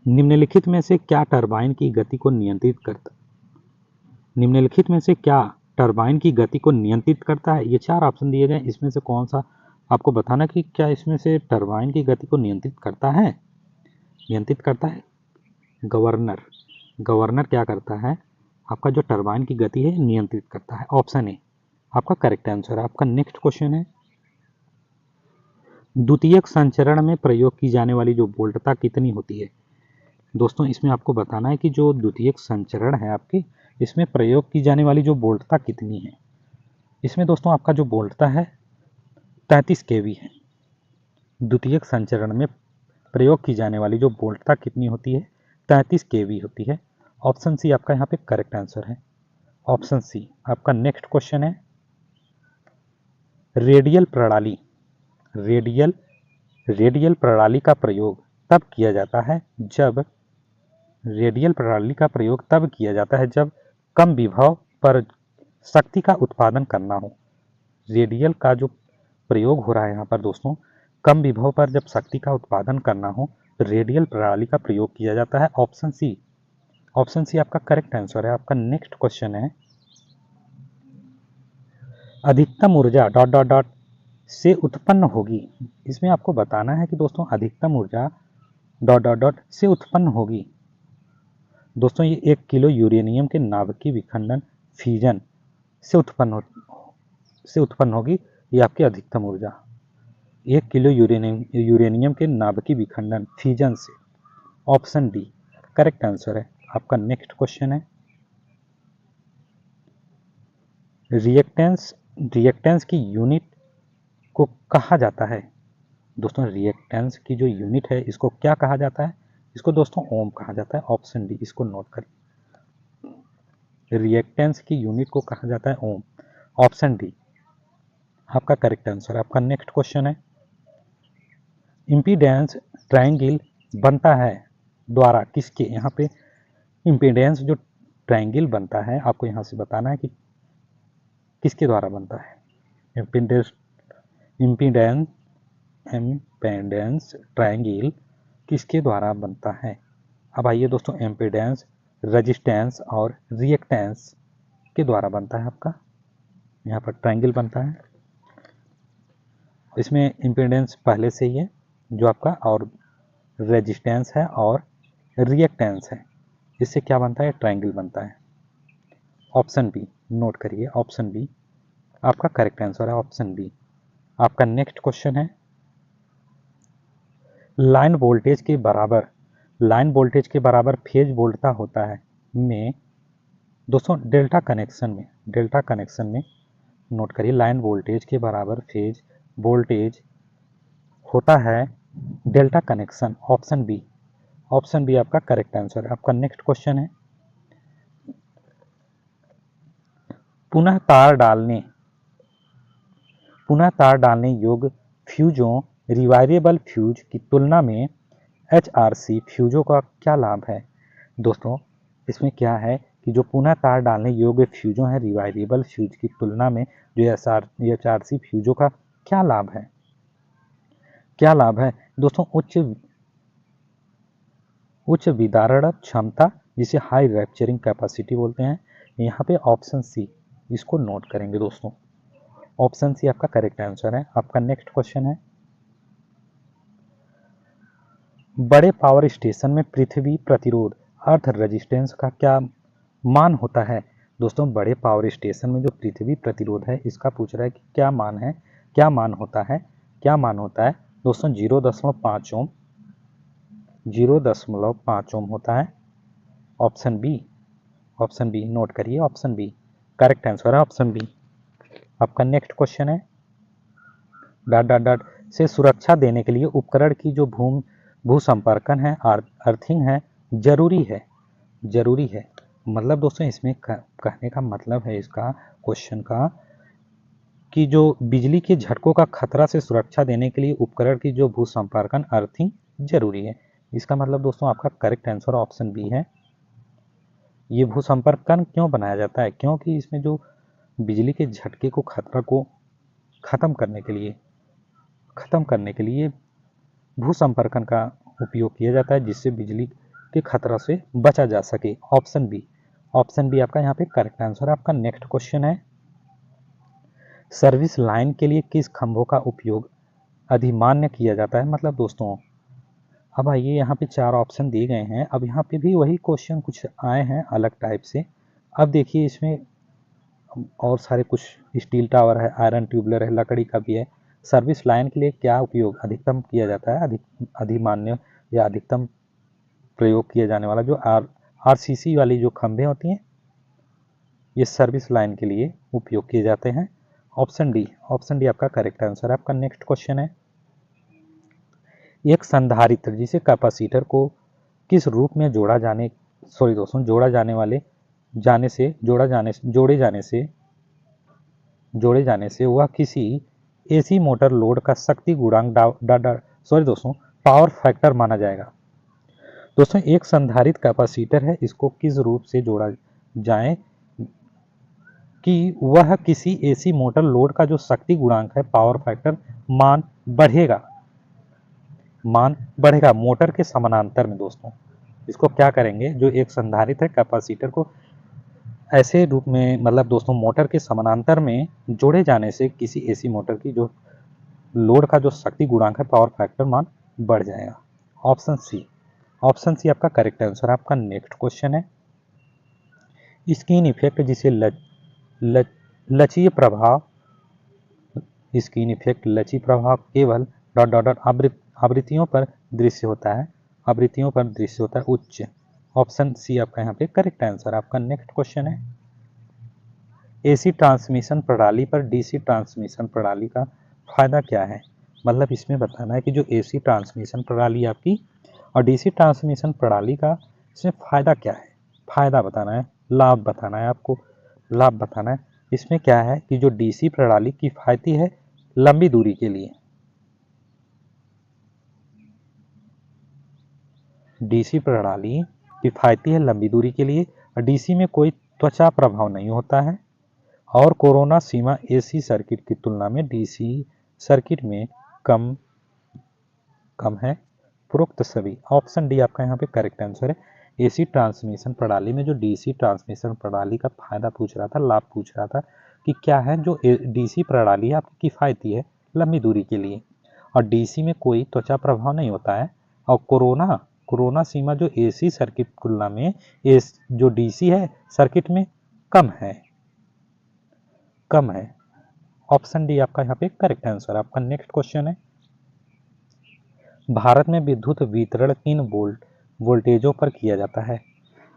निम्नलिखित में से क्या टरबाइन की गति को नियंत्रित करता निम्नलिखित में से क्या टरबाइन की गति को नियंत्रित करता है? ये 4 ऑप्शन दिए गए, इसमें से कौन सा आपको बताना कि क्या इसमें से टरबाइन की गति को नियंत्रित करता है? नियंत्रित करता है गवर्नर। गवर्नर क्या करता है? आपका जो टरबाइन की गति है नियंत्रित करता है। ऑप्शन ए आपका करेक्ट आंसर है। आपका नेक्स्ट क्वेश्चन है, द्वितीयक संचरण में प्रयोग की जाने वाली जो वोल्टता कितनी होती है? दोस्तों इसमें आपको बताना है कि जो द्वितीयक संचरण है आपकी, इसमें प्रयोग की जाने वाली जो वोल्टता कितनी है। इसमें दोस्तों आपका जो वोल्टता है 33 केवी है। द्वितीयक संचरण में प्रयोग की जाने वाली जो वोल्टता कितनी होती है? 33 केवी होती है। ऑप्शन सी आपका यहाँ पे करेक्ट आंसर है। Option C. आपका नेक्स्ट क्वेश्चन है, रेडियल प्रणाली रेडियल प्रणाली का प्रयोग तब किया जाता है जब रेडियल प्रणाली का प्रयोग तब किया जाता है जब कम विभव पर शक्ति का उत्पादन करना हो। रेडियल का जो प्रयोग हो रहा है यहाँ पर दोस्तों, कम विभव पर जब शक्ति का उत्पादन करना हो तो रेडियल प्रणाली का प्रयोग किया जाता है। Option C. ऑप्शन सी आपका करेक्ट आंसर है। आपका नेक्स्ट क्वेश्चन है, अधिकतम ऊर्जा डॉट डॉट डॉट से उत्पन्न होगी। इसमें आपको बताना है कि दोस्तों अधिकतम ऊर्जा डॉट डॉट डॉट से उत्पन्न होगी। दोस्तों ये 1 किलो यूरेनियम के नाभिकीय विखंडन फ्यूजन से उत्पन्न होगी। ये आपकी अधिकतम ऊर्जा 1 किलो यूरेनियम के नाभिकीय विखंडन फ्यूजन से। ऑप्शन डी करेक्ट आंसर है। आपका नेक्स्ट क्वेश्चन है, रिएक्टेंस की यूनिट को कहा जाता है। दोस्तों रिएक्टेंस की जो यूनिट है इसको क्या कहा जाता है? इसको दोस्तों ओम कहा जाता है। ऑप्शन डी, इसको नोट करिए। रिएक्टेंस की यूनिट को कहा जाता है ओम। ऑप्शन डी आपका करेक्ट आंसर है। आपका नेक्स्ट क्वेश्चन है, इम्पीडेंस ट्रायंगल बनता है द्वारा किसके? यहाँ पे इम्पीडेंस जो ट्रायंगल बनता है आपको यहाँ से बताना है कि किसके द्वारा बनता है। इम्पीडेंस ट्रायंगल किसके द्वारा बनता है? अब आइए दोस्तों, इम्पीडेंस रेजिस्टेंस और रिएक्टेंस के द्वारा बनता है। आपका यहाँ पर ट्रायंगल बनता है, इसमें इम्पीडेंस पहले से ही है जो आपका, और रेजिस्टेंस है और रिएक्टेंस है। इससे क्या बनता है? ट्रायंगल बनता है। ऑप्शन बी नोट करिए। ऑप्शन बी आपका करेक्ट आंसर है। Option B. आपका नेक्स्ट क्वेश्चन है, लाइन वोल्टेज के बराबर फेज वोल्टता होता है में दोस्तों डेल्टा कनेक्शन में नोट करिए, लाइन वोल्टेज के बराबर फेज वोल्टेज होता है delta connection. Option B. Option B आपका करेक्ट आंसर है। आपका नेक्स्ट क्वेश्चन है, पुनः तार डालने योग्य फ्यूजों रिवायरेबल फ्यूज की तुलना में HRC फ्यूजों का क्या लाभ है? दोस्तों इसमें क्या है कि जो पुनः तार डालने योग्य फ्यूजों हैं रिवायरेबल फ्यूज की तुलना में जो HRC फ्यूजों का क्या लाभ है? क्या लाभ है दोस्तों? उच्च विदारण क्षमता, जिसे हाई रैप्चरिंग कैपेसिटी बोलते हैं। यहाँ पे ऑप्शन सी, इसको नोट करेंगे दोस्तों। ऑप्शन सी आपका करेक्ट आंसर है। आपका नेक्स्ट क्वेश्चन है, बड़े पावर स्टेशन में पृथ्वी प्रतिरोध अर्थ रेजिस्टेंस का क्या मान होता है? दोस्तों बड़े पावर स्टेशन में जो पृथ्वी प्रतिरोध है इसका पूछ रहा है कि क्या मान है, क्या मान होता है, क्या मान होता है? दोस्तों 0.5 ओम, 0.5 ओम होता है। Option B. Option B note करिए। ऑप्शन बी करेक्ट आंसर है। Option B. आपका नेक्स्ट क्वेश्चन है, डॉट डॉट डॉट से सुरक्षा देने के लिए उपकरण की जो भू संपर्कन है, अर्थिंग है, जरूरी है। मतलब दोस्तों इसमें कहने का मतलब है इसका क्वेश्चन का कि जो बिजली के झटकों का खतरा से सुरक्षा देने के लिए उपकरण की जो भू संपर्कन अर्थिंग जरूरी है। इसका मतलब दोस्तों आपका करेक्ट आंसर ऑप्शन बी है। ये भू संपर्कन क्यों बनाया जाता है? क्योंकि इसमें जो बिजली के झटके को खतरा को खत्म करने के लिए भू संपर्कन का उपयोग किया जाता है, जिससे बिजली के खतरा से बचा जा सके। ऑप्शन बी आपका यहाँ पे करेक्ट आंसर है। आपका नेक्स्ट क्वेश्चन है, सर्विस लाइन के लिए किस खंभों का उपयोग अधिमान्य किया जाता है। मतलब दोस्तों अब आइए, यहाँ पे 4 ऑप्शन दिए गए हैं। अब यहाँ पे भी वही क्वेश्चन कुछ आए हैं अलग टाइप से। अब देखिए इसमें और सारे कुछ स्टील टावर है, आयरन ट्यूबलर है, लकड़ी का भी है। सर्विस लाइन के लिए क्या उपयोग अधिकतम किया जाता है, अधिमान्य या अधिकतम प्रयोग किया जाने वाला जो आरसीसी वाली जो खंभे होती हैं, ये सर्विस लाइन के लिए उपयोग किए जाते हैं। ऑप्शन डी आपका करेक्ट आंसर है। आपका नेक्स्ट क्वेश्चन है, एक संधारित्र जिसे कैपेसिटर को किस रूप में जोड़े जाने से वह किसी एसी मोटर लोड का शक्ति गुणांक पावर फैक्टर माना जाएगा। दोस्तों एक संधारित कैपेसिटर है, इसको किस रूप से जोड़ा जाए कि वह किसी एसी मोटर लोड का जो शक्ति गुणांक है, पावर फैक्टर मान बढ़ेगा मोटर के समानांतर में। दोस्तों इसको क्या करेंगे, जो एक संधारित्र है कैपेसिटर को ऐसे रूप में, मतलब दोस्तों मोटर के समानांतर में जोड़े जाने से किसी एसी मोटर की जो लोड का जो शक्ति गुणांक है, पावर फैक्टर मान बढ़ जाएगा। ऑप्शन सी आपका करेक्ट आंसर है। आपका नेक्स्ट क्वेश्चन है, स्किन इफेक्ट जिसे लचीय प्रभाव केवल आवृत्तियों पर दृश्य होता है उच्च। ऑप्शन सी आपका यहाँ पे करेक्ट आंसर। आपका नेक्स्ट क्वेश्चन है, एसी ट्रांसमिशन प्रणाली पर डीसी ट्रांसमिशन प्रणाली का फायदा क्या है। मतलब इसमें बताना है कि जो एसी ट्रांसमिशन प्रणाली आपकी और डीसी ट्रांसमिशन प्रणाली का इसमें फायदा क्या है। फायदा बताना है, लाभ बताना है आपको। लाभ बताना है, इसमें क्या है कि जो डीसी प्रणाली किफायती है लंबी दूरी के लिए, डीसी प्रणाली किफायती है लंबी दूरी के लिए, और डीसी में कोई त्वचा प्रभाव नहीं होता है, और कोरोना सीमा एसी सर्किट की तुलना में डीसी सर्किट में कम है। उपरोक्त सभी। ऑप्शन डी आपका यहाँ पे करेक्ट आंसर है। एसी ट्रांसमिशन प्रणाली में जो डीसी ट्रांसमिशन प्रणाली का फायदा पूछ रहा था, लाभ पूछ रहा था कि क्या है, जो डीसी प्रणाली आपकी किफायती है लंबी दूरी के लिए, और डीसी में कोई त्वचा प्रभाव नहीं होता है, और कोरोना सीमा जो एसी सर्किट की तुलना में जो डीसी है सर्किट में कम है। ऑप्शन डी आपका यहाँ पे करेक्ट आंसर। आपका नेक्स्ट क्वेश्चन है, भारत में विद्युत वितरण किन वोल्टेजों पर किया जाता है।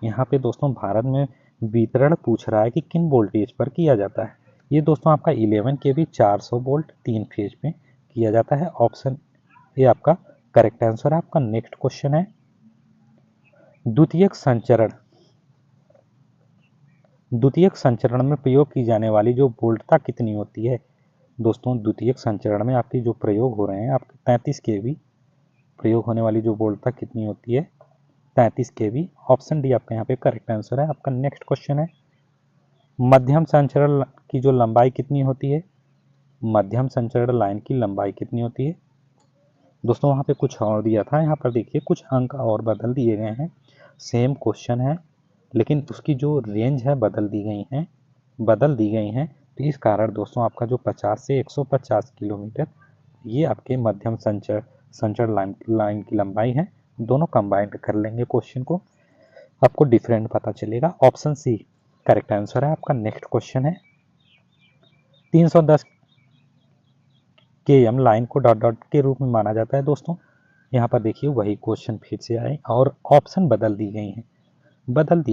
यहाँ पे दोस्तों भारत में वितरण पूछ रहा है कि किन वोल्टेज पर किया जाता है। ये दोस्तों आपका 11 kV 400 वोल्ट 3 फेज में किया जाता है। ऑप्शन ए आपका करेक्ट आंसर है। आपका नेक्स्ट क्वेश्चन है, द्वितीयक संचरण में प्रयोग की जाने वाली जो वोल्टता कितनी होती है। दोस्तों द्वितीयक संचरण में आपकी जो प्रयोग हो रहे हैं, आपके 33 kV प्रयोग होने वाली जो वोल्टता कितनी होती है, 33 kV। ऑप्शन डी आपका यहाँ पे करेक्ट आंसर है। आपका नेक्स्ट क्वेश्चन है, मध्यम संचरण की जो लंबाई कितनी होती है। मध्यम संचरण लाइन की लंबाई कितनी होती है। दोस्तों वहाँ पे कुछ और दिया था, यहाँ पर देखिए कुछ अंक और बदल दिए गए हैं। सेम क्वेश्चन है लेकिन उसकी जो रेंज है बदल दी गई हैं। तो इस कारण दोस्तों आपका जो 50 से 150 किलोमीटर ये आपके मध्यम संचरण लाइन की लंबाई है। दोनों कंबाइंड कर लेंगे क्वेश्चन को, आपको डिफरेंट पता चलेगा। ऑप्शन सी करेक्ट आंसर है। आपका नेक्स्ट क्वेश्चन है, 310 km लाइन को डॉट डॉट के रूप में माना जाता है। दोस्तों यहाँ पर देखिए वही क्वेश्चन फिर से आए और ऑप्शन बदल दी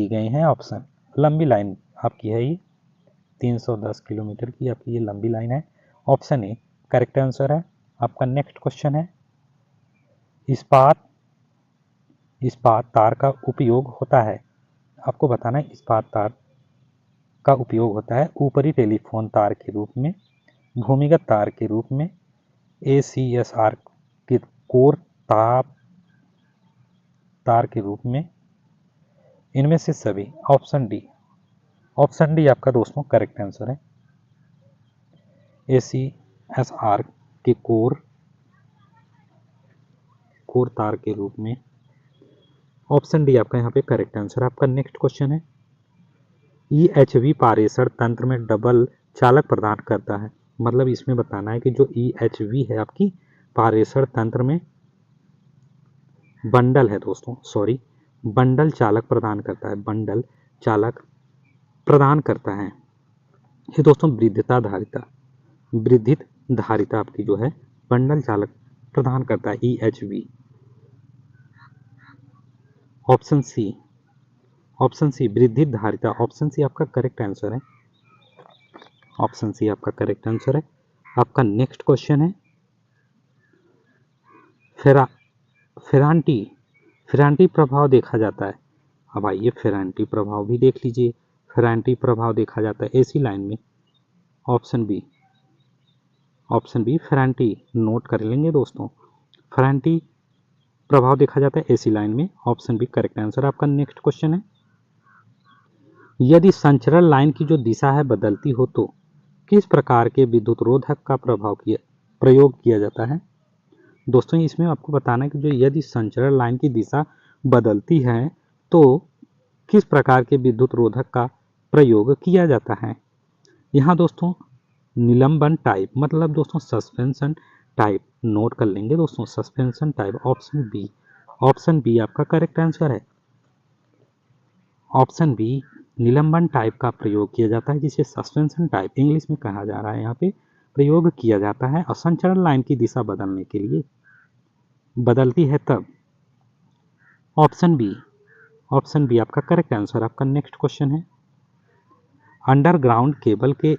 गई हैं ऑप्शन। लंबी लाइन आपकी है ये, 310 किलोमीटर की आपकी ये लंबी लाइन है। ऑप्शन ए करेक्ट आंसर है। आपका नेक्स्ट क्वेश्चन है, इस्पात तार का उपयोग होता है। आपको बताना है इस्पात तार का उपयोग होता है ऊपरी टेलीफोन तार के रूप में, भूमिगत तार के रूप में, ACSR के कोर तार के रूप में, इनमें से सभी। ऑप्शन डी आपका दोस्तों करेक्ट आंसर है। ACSR के कोर तार के रूप में। ऑप्शन डी आपका यहाँ पे करेक्ट आंसर। आपका नेक्स्ट क्वेश्चन है, EHV पारेषण तंत्र में डबल चालक प्रदान करता है। मतलब इसमें बताना है कि जो EHV है आपकी पारेषण तंत्र में बंडल है दोस्तों, सॉरी, बंडल चालक प्रदान करता है, बंडल चालक प्रदान करता है। ये दोस्तों वृद्धित धारिता आपकी जो है बंडल चालक प्रदान करता है EHV। ऑप्शन सी वृद्धित धारिता, ऑप्शन सी आपका करेक्ट आंसर है। ऑप्शन सी आपका करेक्ट आंसर है। आपका नेक्स्ट क्वेश्चन है, फेरांटी प्रभाव देखा जाता है। अब आइए फेरांटी प्रभाव भी देख लीजिए। फेरांटी प्रभाव देखा जाता है एसी लाइन में। ऑप्शन बी फेरांटी, नोट कर लेंगे दोस्तों, फेरांटी प्रभाव देखा जाता है एसी लाइन में। Option B correct answer. आपका नेक्स्ट क्वेश्चन है, यदि संचरण लाइन की जो दिशा है बदलती हो तो किस प्रकार के विद्युत रोधक का प्रयोग किया जाता है। दोस्तों इसमें आपको बताना है कि जो यदि संचरण लाइन की दिशा बदलती है तो किस प्रकार के विद्युत रोधक का प्रयोग किया जाता है। यहाँ दोस्तों निलंबन टाइप, मतलब दोस्तों सस्पेंशन टाइप, नोट कर लेंगे दोस्तों, सस्पेंशन टाइप। ऑप्शन बी आपका करेक्ट आंसर है। ऑप्शन बी निलंबन टाइप का प्रयोग किया जाता है, जिसे सस्पेंशन टाइप इंग्लिश में कहा जा रहा है, यहाँ पे प्रयोग किया जाता है और संचरण लाइन की दिशा बदलने के लिए, बदलती है तब। ऑप्शन बी आपका करेक्ट आंसर। आपका नेक्स्ट क्वेश्चन है, अंडरग्राउंड केबल के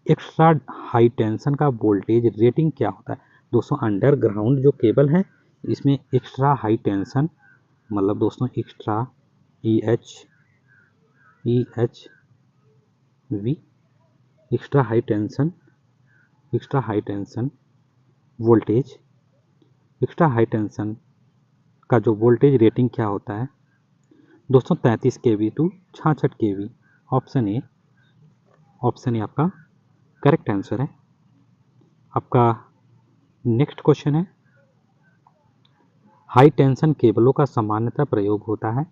एक्स्ट्रा हाई टेंशन का वोल्टेज रेटिंग क्या होता है। दोस्तों अंडरग्राउंड जो केबल है इसमें एक्स्ट्रा हाई टेंशन, मतलब दोस्तों extra EHV extra high tension voltage, extra high tension का जो वोल्टेज रेटिंग क्या होता है दोस्तों 33 kV to 66 kV। Option A आपका करेक्ट आंसर है। आपका नेक्स्ट क्वेश्चन है, हाई टेंशन केबलों का सामान्यतः प्रयोग होता है।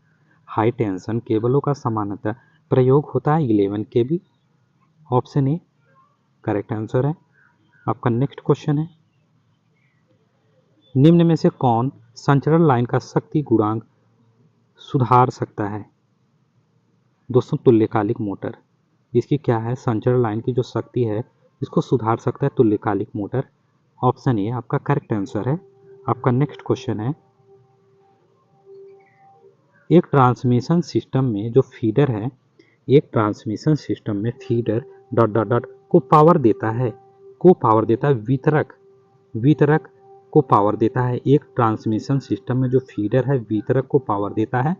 हाई टेंशन केबलों का सामान्यतः प्रयोग होता है 11 kV। Option A correct answer है। आपका नेक्स्ट क्वेश्चन है, निम्न में से कौन संचरण लाइन का शक्ति गुणांक सुधार सकता है। दोस्तों तुल्यकालिक मोटर, इसकी क्या है, संचरण लाइन की जो शक्ति है इसको सुधार सकता है तुल्यकालिक मोटर। ऑप्शन ए आपका करेक्ट आंसर है। आपका नेक्स्ट क्वेश्चन है, एक ट्रांसमिशन सिस्टम में जो फीडर है, एक ट्रांसमिशन सिस्टम में फीडर ... को पावर देता है, वितरक को पावर देता है। एक ट्रांसमिशन सिस्टम में जो फीडर है वितरक को पावर देता है।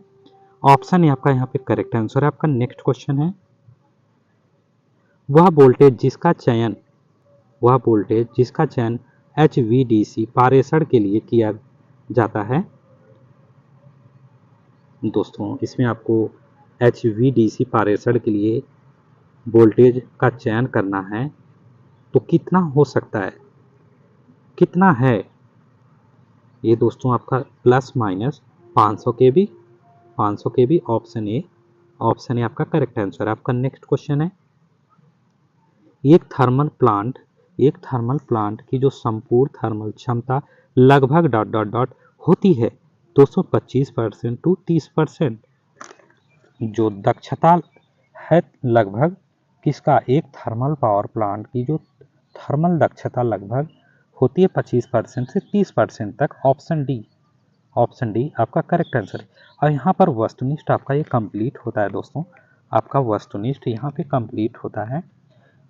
ऑप्शन ए आपका यहाँ पे करेक्ट आंसर है। आपका नेक्स्ट क्वेश्चन है, वह वोल्टेज जिसका चयन HVDC पारेषण के लिए किया जाता है। दोस्तों इसमें आपको HVDC पारेषण के लिए वोल्टेज का चयन करना है तो कितना हो सकता है, कितना है ये दोस्तों आपका plus minus 500 kV। Option A आपका करेक्ट आंसर। आपका नेक्स्ट क्वेश्चन है, एक थर्मल प्लांट की जो संपूर्ण थर्मल क्षमता लगभग ... होती है 225% टू 30%। जो दक्षता है लगभग किसका, एक थर्मल पावर प्लांट की जो थर्मल दक्षता लगभग होती है 25% से 30% तक। ऑप्शन डी आपका करेक्ट आंसर है। और यहाँ पर वस्तुनिष्ठ आपका ये कंप्लीट होता है दोस्तों, आपका वस्तुनिष्ठ यहाँ पे कंप्लीट होता है।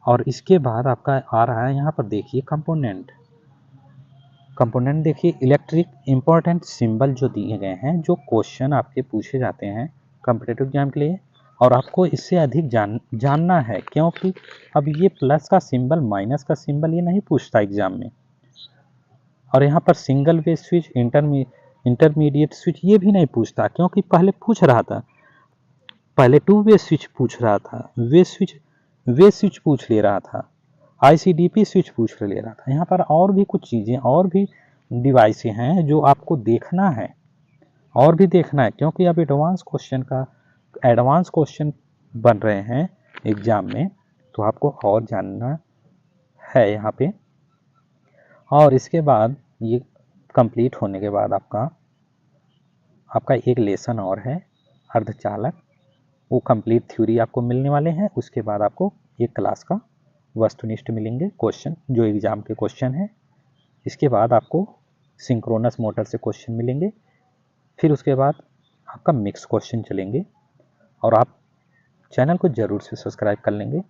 और इसके बाद आपका आ रहा है यहाँ पर देखिए कंपोनेंट देखिए, इलेक्ट्रिक इंपॉर्टेंट सिंबल जो दिए गए हैं, जो क्वेश्चन आपके पूछे जाते हैं कॉम्पिटिटिव एग्जाम के लिए, और आपको इससे अधिक जानना है, क्योंकि अब ये प्लस का सिंबल माइनस का सिंबल ये नहीं पूछता एग्जाम में, और यहाँ पर single way switch intermediate switch ये भी नहीं पूछता, क्योंकि पहले पूछ रहा था, पहले 2 वे स्विच पूछ रहा था, वे स्विच पूछ ले रहा था, ICDP स्विच पूछ ले रहा था। यहाँ पर और भी कुछ चीज़ें और भी डिवाइसें हैं जो आपको देखना है और भी देखना है, क्योंकि अब एडवांस क्वेश्चन बन रहे हैं एग्जाम में, तो आपको और जानना है यहाँ पे। और इसके बाद ये कंप्लीट होने के बाद आपका एक लेसन और है अर्धचालक, वो कंप्लीट थ्योरी आपको मिलने वाले हैं। उसके बाद आपको एक क्लास का वस्तुनिष्ठ मिलेंगे क्वेश्चन, जो एग्जाम के क्वेश्चन हैं। इसके बाद आपको सिंक्रोनस मोटर से क्वेश्चन मिलेंगे। फिर उसके बाद आपका मिक्स क्वेश्चन चलेंगे, और आप चैनल को जरूर से सब्सक्राइब कर लेंगे।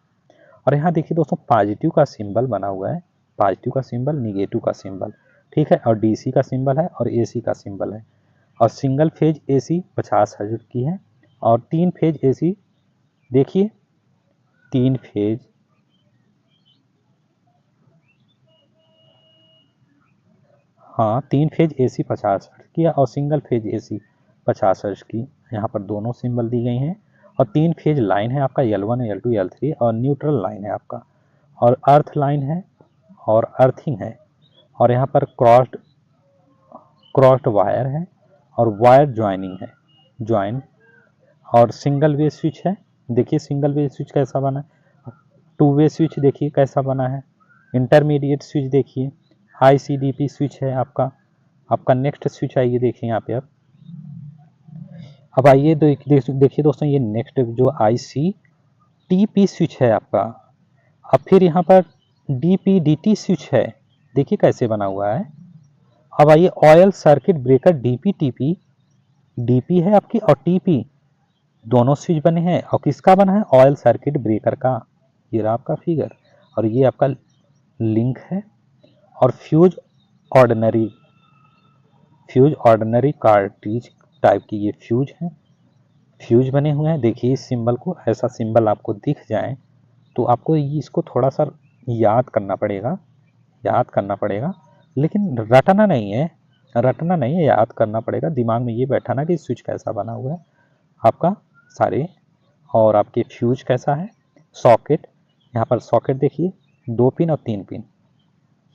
और यहाँ देखिए दोस्तों, पॉजिटिव का सिंबल बना हुआ है, पॉजिटिव का सिंबल, निगेटिव का सिंबल, ठीक है, और DC का सिंबल है और AC का सिंबल है। और सिंगल फेज AC 50 हर्ट्ज की है, और 3 फेज AC देखिए 3 फेज हाँ 3 फेज AC 50 हर्ट्ज की है और सिंगल फेज AC 50 हर्ट्ज की। यहाँ पर दोनों सिंबल दी गई हैं। और 3 फेज लाइन है आपका L1, L2, L3, और न्यूट्रल लाइन है आपका, और अर्थ लाइन है और अर्थिंग है। और यहाँ पर क्रॉस्ड वायर है और वायर ज्वाइनिंग है, ज्वाइन। और सिंगल वे स्विच है, देखिए सिंगल वे स्विच कैसा बना है। 2 वे स्विच देखिए कैसा बना है। इंटरमीडिएट स्विच देखिए, ICDP स्विच है आपका नेक्स्ट स्विच आइए देखिए यहाँ पे। अब आइए देखिए दोस्तों, ये नेक्स्ट जो ICTP स्विच है आपका। अब फिर यहाँ पर DPDT स्विच है, देखिए कैसे बना हुआ है। अब आइए oil circuit breaker DPTP, DP है आपकी और TP दोनों स्विच बने हैं। और किसका बना है? ऑयल सर्किट ब्रेकर का। ये रहा आपका फिगर, और ये आपका लिंक है। और फ्यूज ऑर्डिनरी कार्ट्रिज टाइप की ये फ्यूज है, फ्यूज बने हुए हैं। देखिए इस सिंबल को, ऐसा सिंबल आपको दिख जाए तो आपको इसको थोड़ा सा याद करना पड़ेगा, लेकिन रटना नहीं है, याद करना पड़ेगा। दिमाग में ये बैठाना कि स्विच कैसा बना हुआ है आपका सारे, और आपके फ्यूज कैसा है। सॉकेट, यहाँ पर सॉकेट देखिए 2 पिन और 3 पिन,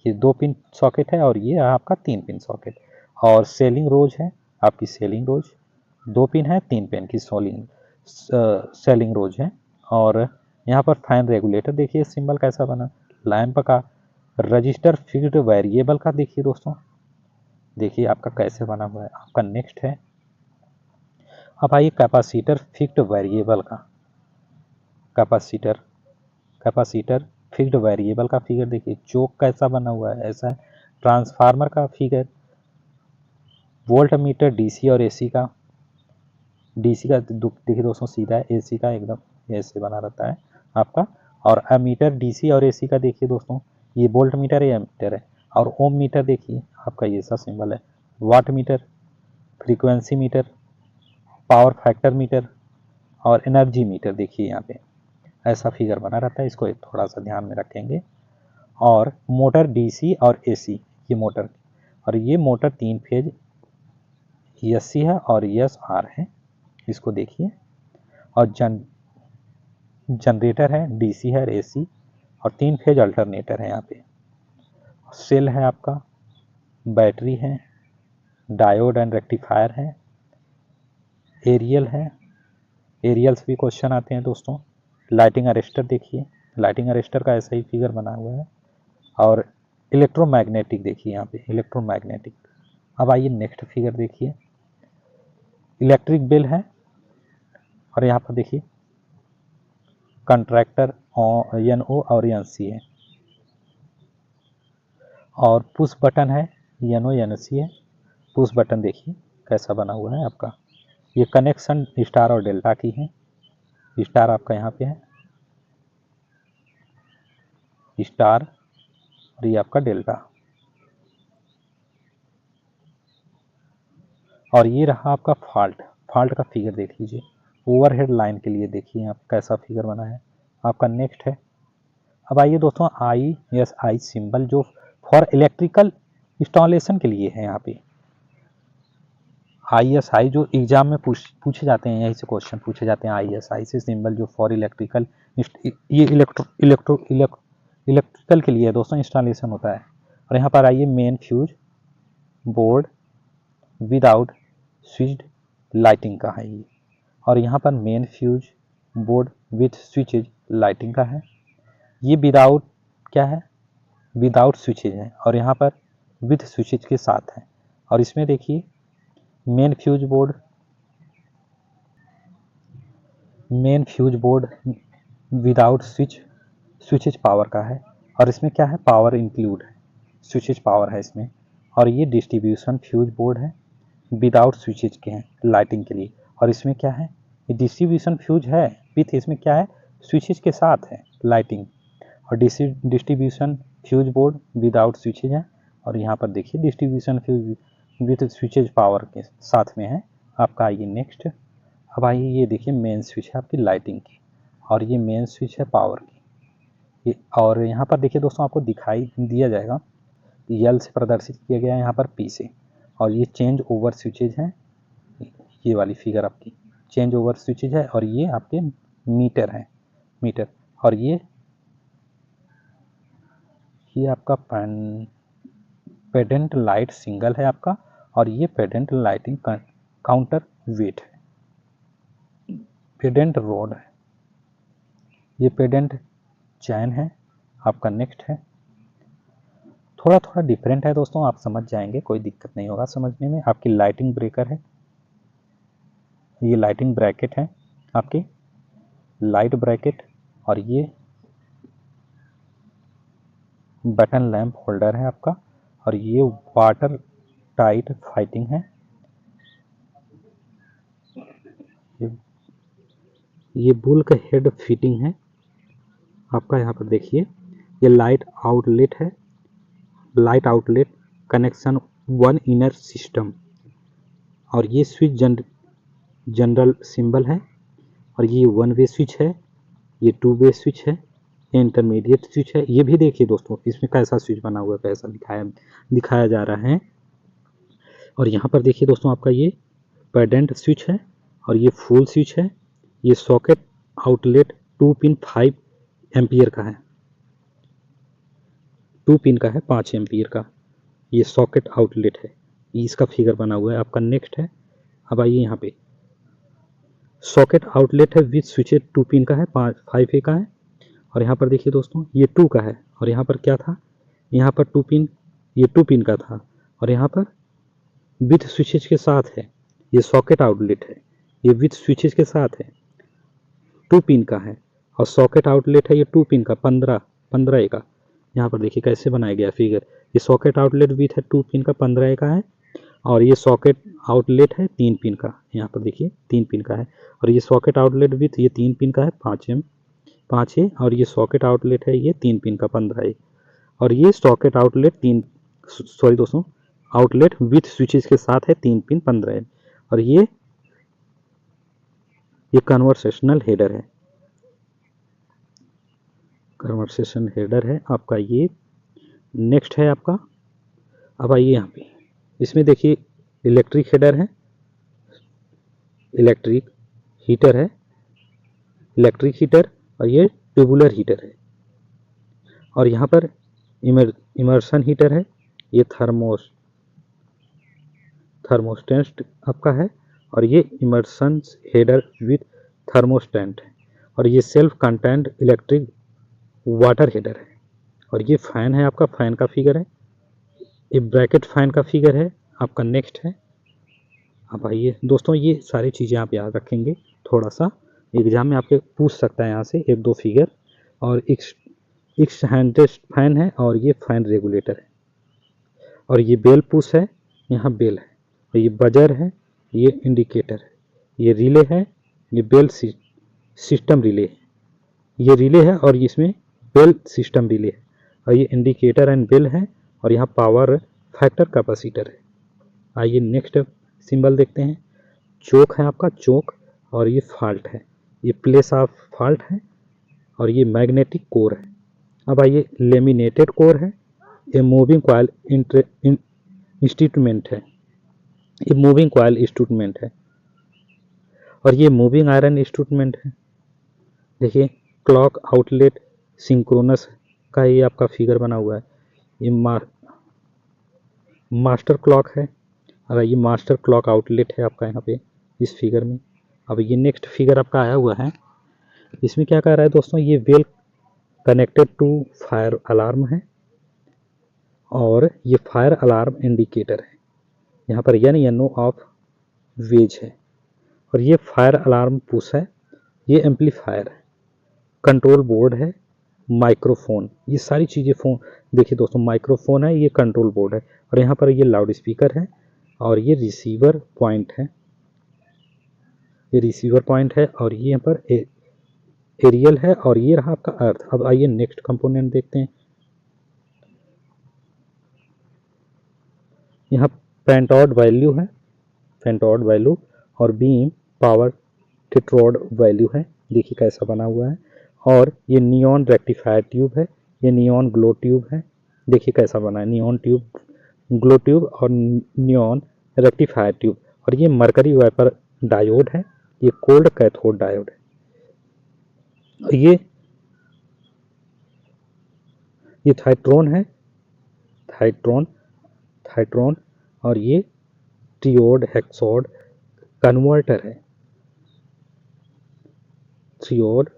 ये 2 पिन सॉकेट है और ये आपका 3 पिन सॉकेट। और सेलिंग रोज है आपकी, सेलिंग रोज 2 पिन है, 3 पिन की सेलिंग रोज है। और यहाँ पर फैन रेगुलेटर देखिए सिंबल कैसा बना। लैंप का, रजिस्टर फिक्स्ड वेरिएबल का देखिए दोस्तों, देखिए आपका कैसे बना हुआ है। आपका नेक्स्ट है, अब आइए कैपेसिटर फिक्स्ड वेरिएबल का, कैपेसिटर फिक्स्ड वेरिएबल का फिगर देखिए, चोक कैसा बना हुआ है, ऐसा है। ट्रांसफार्मर का फिगर, वोल्ट मीटर DC और AC का, DC का देखिए दोस्तों सीधा है, AC का एकदम ऐसे बना रहता है आपका। और एमीटर DC और AC का देखिए दोस्तों, ये वोल्ट मीटर है, एमीटर है। और ओम मीटर देखिए आपका ये सा सिंबल है। Watt meter, frequency meter, power factor meter और एनर्जी मीटर देखिए यहाँ पे ऐसा फिगर बना रहता है, इसको थोड़ा सा ध्यान में रखेंगे। और मोटर DC और AC, ये मोटर, और ये मोटर 3 फेज SC है और SR है, इसको देखिए। और जनरेटर है, DC है और AC, और 3 फेज अल्टरनेटर है यहाँ पे। सेल है आपका, बैटरी है, डायोड एंड रेक्टिफायर है, एरियल है, एरियल्स भी क्वेश्चन आते हैं दोस्तों। लाइटिंग अरेस्टर देखिए, लाइटिंग अरेस्टर का ऐसा ही फिगर बना हुआ है। और इलेक्ट्रोमैग्नेटिक देखिए यहाँ पे, इलेक्ट्रोमैग्नेटिक। अब आइए नेक्स्ट फिगर देखिए, इलेक्ट्रिक बिल है, और यहाँ पर देखिए कंट्रैक्टर NO और NC है। और पुश बटन है, NO NC है। पुश बटन देखिए कैसा बना हुआ है आपका। ये कनेक्शन स्टार और डेल्टा की है, स्टार आपका यहाँ पे है, स्टार, और ये आपका डेल्टा। और ये रहा आपका फॉल्ट का फिगर देख लीजिए। ओवरहेड लाइन के लिए देखिए आप कैसा फिगर बना है आपका। नेक्स्ट है, अब आइए दोस्तों ISI सिंबल जो फॉर इलेक्ट्रिकल इंस्टॉलेशन के लिए है। यहाँ पे ISI जो एग्जाम में पूछे जाते हैं, यहीं से क्वेश्चन पूछे जाते हैं। ISI से सिंबल जो फॉर इलेक्ट्रिकल, ये इलेक्ट्रिकल के लिए दोस्तों इंस्टॉलेशन होता है। और यहाँ पर आइए main fuse board without switched lighting का है ये, और यहाँ पर main fuse board with switches lighting का है। ये विदाउट क्या है, विदाउट स्विचेज है, और यहाँ पर विथ स्विचेज के साथ है। और इसमें देखिए main fuse board without switches power का है, और इसमें क्या है, पावर इंक्लूड है, स्विचेज पावर है इसमें। और ये डिस्ट्रीब्यूशन फ्यूज बोर्ड है, विदाउट स्विचेज के हैं लाइटिंग के लिए। और इसमें क्या है, ये डिस्ट्रीब्यूशन फ्यूज है विथ, इसमें क्या है, स्विचेज के साथ है लाइटिंग। और distribution fuse board without switches है। और यहाँ पर देखिए distribution fuse with switches power के साथ में है आपका। आइए नेक्स्ट, अब आइए ये देखिए मेन स्विच है आपकी लाइटिंग की, और ये मेन स्विच है पावर की। ये और यहाँ पर देखिए दोस्तों आपको दिखाई दिया जाएगा, यल से प्रदर्शित किया गया है यहाँ पर पी से। और ये चेंज ओवर स्विचेज हैं, ये वाली फिगर आपकी चेंज ओवर स्विचेज है। और ये आपके मीटर है, मीटर। और ये आपका पेडेंट लाइट सिंगल है आपका, और ये पेडेंट लाइटिंग काउंटर वेट है, पेडेंट रोड है, ये पेडेंट चैन है आपका। नेक्स्ट है, थोड़ा थोड़ा डिफरेंट है दोस्तों, आप समझ जाएंगे, कोई दिक्कत नहीं होगा समझने में। आपकी लाइटिंग ब्रेकर है, ये लाइटिंग ब्रैकेट है आपकी, लाइट ब्रैकेट। और ये बटन लैंप होल्डर है आपका। और ये वाटर टाइट फाइटिंग है, ये बुल्क हेड फिटिंग है आपका। यहाँ पर देखिए ये लाइट आउटलेट है, light outlet connection one inner system. और ये स्विच जनरल सिंबल है। और ये वन वे स्विच है, ये टू वे स्विच है, ये इंटरमीडिएट स्विच है। ये भी देखिए दोस्तों इसमें कैसा स्विच बना हुआ है, कैसा दिखाया जा रहा है। और यहाँ पर देखिए दोस्तों आपका ये पेडेंट स्विच है, और ये फुल स्विच है। ये सॉकेट आउटलेट 2 पिन 5 एम्पियर का है, 2 पिन का है 5 एम्पियर का, ये सॉकेट आउटलेट है, इसका फिगर बना हुआ है आपका। नेक्स्ट है, अब आइए यहाँ पे सॉकेट आउटलेट है विथ स्विचेज 2 पिन का है, 5 ए का है। और यहाँ पर देखिए दोस्तों ये 2 का है, और यहाँ पर क्या था, यहाँ पर 2 पिन, ये 2 पिन का था, और यहाँ पर विथ स्विचेज के साथ है, ये सॉकेट आउटलेट है, ये विथ स्विचेज के साथ है, 2 पिन का है। और सॉकेट आउटलेट है ये 2 पिन का 15 ए का। यहाँ पर देखिए कैसे बनाया गया फिगर, ये सॉकेट आउटलेट विथ है 2 पिन का 15 ए का है, और ये सॉकेट आउटलेट है 3 पिन का, यहाँ पर देखिए 3 पिन का है। और ये सॉकेट आउटलेट विथ ये 3 पिन का है 5 ए, और ये सॉकेट आउटलेट है ये 3 पिन का 15 ए। और ये socket outlet outlet with switches के साथ है 3 पिन 15 ए। और ये कन्वर्सेशनल हेडर है, कन्वर्सेशन हेडर है आपका ये। नेक्स्ट है आपका, अब आइए यहाँ पे इसमें देखिए इलेक्ट्रिक हेडर है, इलेक्ट्रिक हीटर है, इलेक्ट्रिक हीटर, और ये ट्यूबुलर हीटर है। और यहाँ पर इमर्शन हीटर है, ये थर्मोस्टेट आपका है। और ये इमर्शन हेडर विथ थर्मोस्टेट है। और ये self content electric water header है। और ये फैन है आपका, फैन का फिगर है, ये ब्रैकेट फैन का फिगर है आपका। नेक्स्ट है, अब आइए दोस्तों ये सारी चीज़ें आप याद रखेंगे, थोड़ा सा एग्जाम में आपके पूछ सकता है यहाँ से 1-2 फिगर। और एक्स हैंडेड फैन है, और ये फैन रेगुलेटर है। और ये बेल पुश है, यहाँ बेल है, और ये बजर है, ये इंडिकेटर है, ये रिले है, ये बेल सिस्टम रिले है, ये रिले है, और इसमें बेल सिस्टम रिले है। और ये इंडिकेटर एंड बेल है, और यहाँ पावर फैक्टर कैपेसिटर है। आइए नेक्स्ट सिंबल देखते हैं, चोक है आपका, चोक। और ये फॉल्ट है, ये प्लेस ऑफ फॉल्ट है। और ये मैग्नेटिक कोर है। अब आइए लेमिनेटेड कोर है, ये मूविंग कॉइल इंस्ट्रूमेंट है, ये मूविंग कॉइल इंस्ट्रूमेंट है। और ये मूविंग आयरन इंस्ट्रूमेंट है। देखिए क्लॉक आउटलेट सिंक्रोनस का ये आपका फिगर बना हुआ है, ये मास्टर क्लॉक है। अगर ये मास्टर क्लॉक आउटलेट है आपका यहाँ पे इस फिगर में। अब ये नेक्स्ट फिगर आपका आया हुआ है, इसमें क्या कह रहा है दोस्तों, ये well connected to fire alarm है और ये फायर अलार्म इंडिकेटर है। यहाँ पर NO ऑफ वेज है और ये फायर अलार्म पुश है, ये एम्पलीफायर है, कंट्रोल बोर्ड है, माइक्रोफोन, ये सारी चीज़ें फोन देखिए दोस्तों, माइक्रोफोन है, ये कंट्रोल बोर्ड है और यहाँ पर ये लाउड स्पीकर है और ये रिसीवर पॉइंट है, ये रिसीवर पॉइंट है और ये यहाँ पर एरियल है और ये रहा आपका अर्थ। अब आइए नेक्स्ट कंपोनेंट देखते हैं। यहाँ पेंटॉड वैल्यू है, पेंटॉड वैल्यू और बीम पावर टेट्रोड वैल्यू है, देखिए कैसा बना हुआ है। और ये नियॉन रेक्टिफायर ट्यूब है, ये नियॉन ग्लो ट्यूब है, देखिए कैसा बना है, नियॉन ट्यूब, ग्लो ट्यूब और नियॉन रेक्टिफायर ट्यूब। और ये मरकरी वेपर डायोड है, ये कोल्ड कैथोड डायोड है। ये थाइट्रोन है, थाइट्रोन और ये ट्रियोड हेक्सोड कन्वर्टर है, ट्रियोड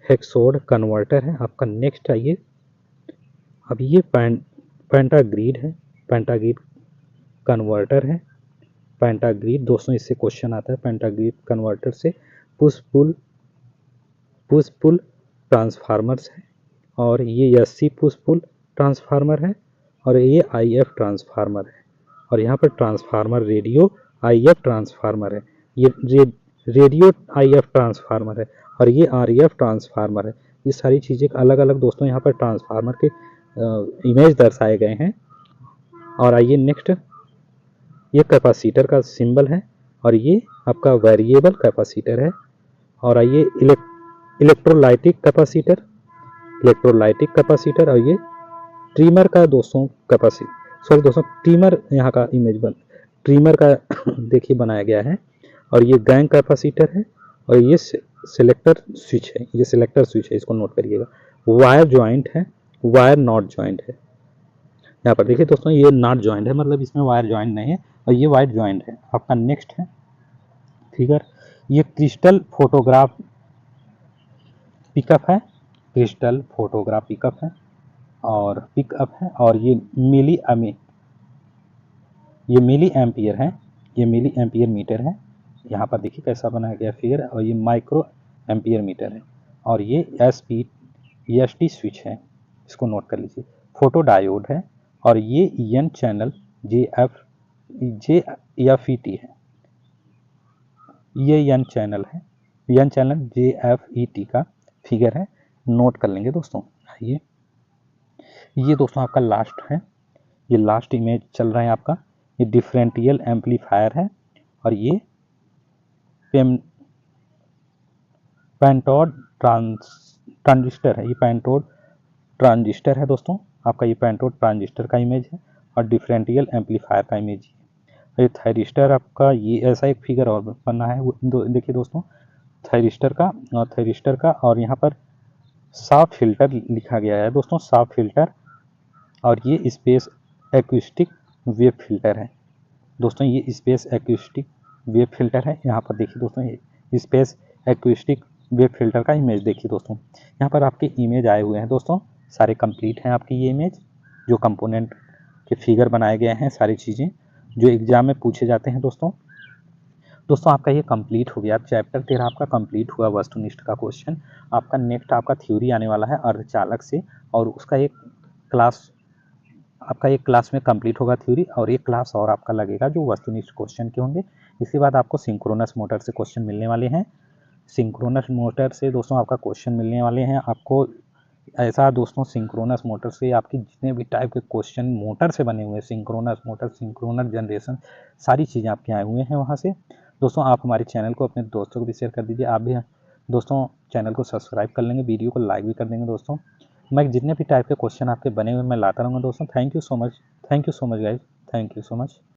हेक्सोड कन्वर्टर है आपका। नेक्स्ट आइए, अब ये पेंटाग्रीड है, पेंटाग्रीड कन्वर्टर है, पेंटाग्रीड दोस्तों इससे क्वेश्चन आता है, पेंटाग्रीड कन्वर्टर से पुश पुल ट्रांसफार्मर्स है और ये SC पुश पुल ट्रांसफार्मर है और ये IF ट्रांसफार्मर है और यहाँ पर ट्रांसफार्मर रेडियो IF ट्रांसफार्मर है, ये रेडियो IF ट्रांसफार्मर है और ये RF ट्रांसफार्मर है। ये सारी चीज़ें अलग अलग दोस्तों यहाँ पर ट्रांसफार्मर के इमेज दर्शाए गए हैं। और आइए नेक्स्ट, ये कैपेसिटर का सिंबल है और ये आपका वेरिएबल कैपेसिटर है। और आइए इलेक्ट्रोलाइटिक कैपेसिटर और ये ट्रिमर का दोस्तों ट्रिमर यहाँ का इमेज ट्रिमर का देखिए बनाया गया है। और ये गैंग कैपेसिटर है और ये सिलेक्टर स्विच है, ये सिलेक्टर स्विच है, इसको नोट करिएगा। वायर जॉइंट है, वायर नॉट जॉइंट है, यहाँ पर देखिए दोस्तों ये नॉट जॉइंट है, मतलब इसमें वायर जॉइंट नहीं है और ये वायर जॉइंट है आपका। नेक्स्ट है फिगर, ये क्रिस्टल फोटोग्राफ पिकअप है, क्रिस्टल फोटोग्राफ पिकअप है और ये मिली एम्पियर है, ये मिली एम्पियर मीटर है। यहाँ पर देखिए कैसा बनाया गया फिगर और ये माइक्रो एम्पियर मीटर है और ये ST स्विच है, इसको नोट कर लीजिए। फोटो डायोड है और ये N चैनल JFET है, ये N चैनल है, N चैनल JFET का फिगर है, नोट कर लेंगे दोस्तों। आइए ये दोस्तों आपका लास्ट है, ये लास्ट इमेज चल रहा है आपका, ये डिफरेंशियल एम्पलीफायर है और ये पेंटोड ट्रांजिस्टर है, ये पेंटोड ट्रांजिस्टर है दोस्तों आपका, ये पेंटोड ट्रांजिस्टर का इमेज है और डिफरेंशियल एम्पलीफायर का इमेज है। ये थायरिस्टर आपका, ये ऐसा एक फिगर और बना है, देखिए दोस्तों थायरिस्टर का और यहाँ पर साफ फिल्टर लिखा गया है दोस्तों, साफ फिल्टर। और ये स्पेस एक्यूस्टिक वेव फिल्टर है दोस्तों, ये स्पेस एक्यूस्टिक वेव फिल्टर है। यहाँ पर देखिए दोस्तों ये स्पेस एक्यूस्टिक वेव फिल्टर का इमेज देखिए दोस्तों, यहाँ पर आपके इमेज आए हुए हैं दोस्तों, सारे कंप्लीट हैं आपकी ये इमेज, जो कंपोनेंट के फिगर बनाए गए हैं, सारी चीज़ें जो एग्जाम में पूछे जाते हैं दोस्तों आपका ये कंप्लीट हो गया। चैप्टर 13 आपका कंप्लीट हुआ, वस्तुनिष्ठ का क्वेश्चन। आपका नेक्स्ट आपका थ्योरी आने वाला है अर्धचालक से और उसका एक क्लास में कंप्लीट होगा थ्योरी और एक क्लास और आपका लगेगा जो वस्तुनिष्ठ क्वेश्चन के होंगे। इसके बाद आपको सिंक्रोनस मोटर से क्वेश्चन मिलने वाले हैं, सिंक्रोनस मोटर से दोस्तों आपका क्वेश्चन मिलने वाले हैं आपको। ऐसा दोस्तों सिंक्रोनस मोटर से आपकी जितने भी टाइप के क्वेश्चन मोटर से बने हुए हैं, सिंक्रोनस मोटर, सिंक्रोनस जनरेशन, सारी चीज़ें आपके आए हुए हैं वहाँ से। दोस्तों आप हमारे चैनल को अपने दोस्तों को भी शेयर कर दीजिए, आप भी दोस्तों चैनल को सब्सक्राइब कर लेंगे, वीडियो को लाइक भी कर देंगे दोस्तों। मैं जितने भी टाइप के क्वेश्चन आपके बने हुए मैं लाता रहूँगा दोस्तों। Thank you so much guys, thank you so much.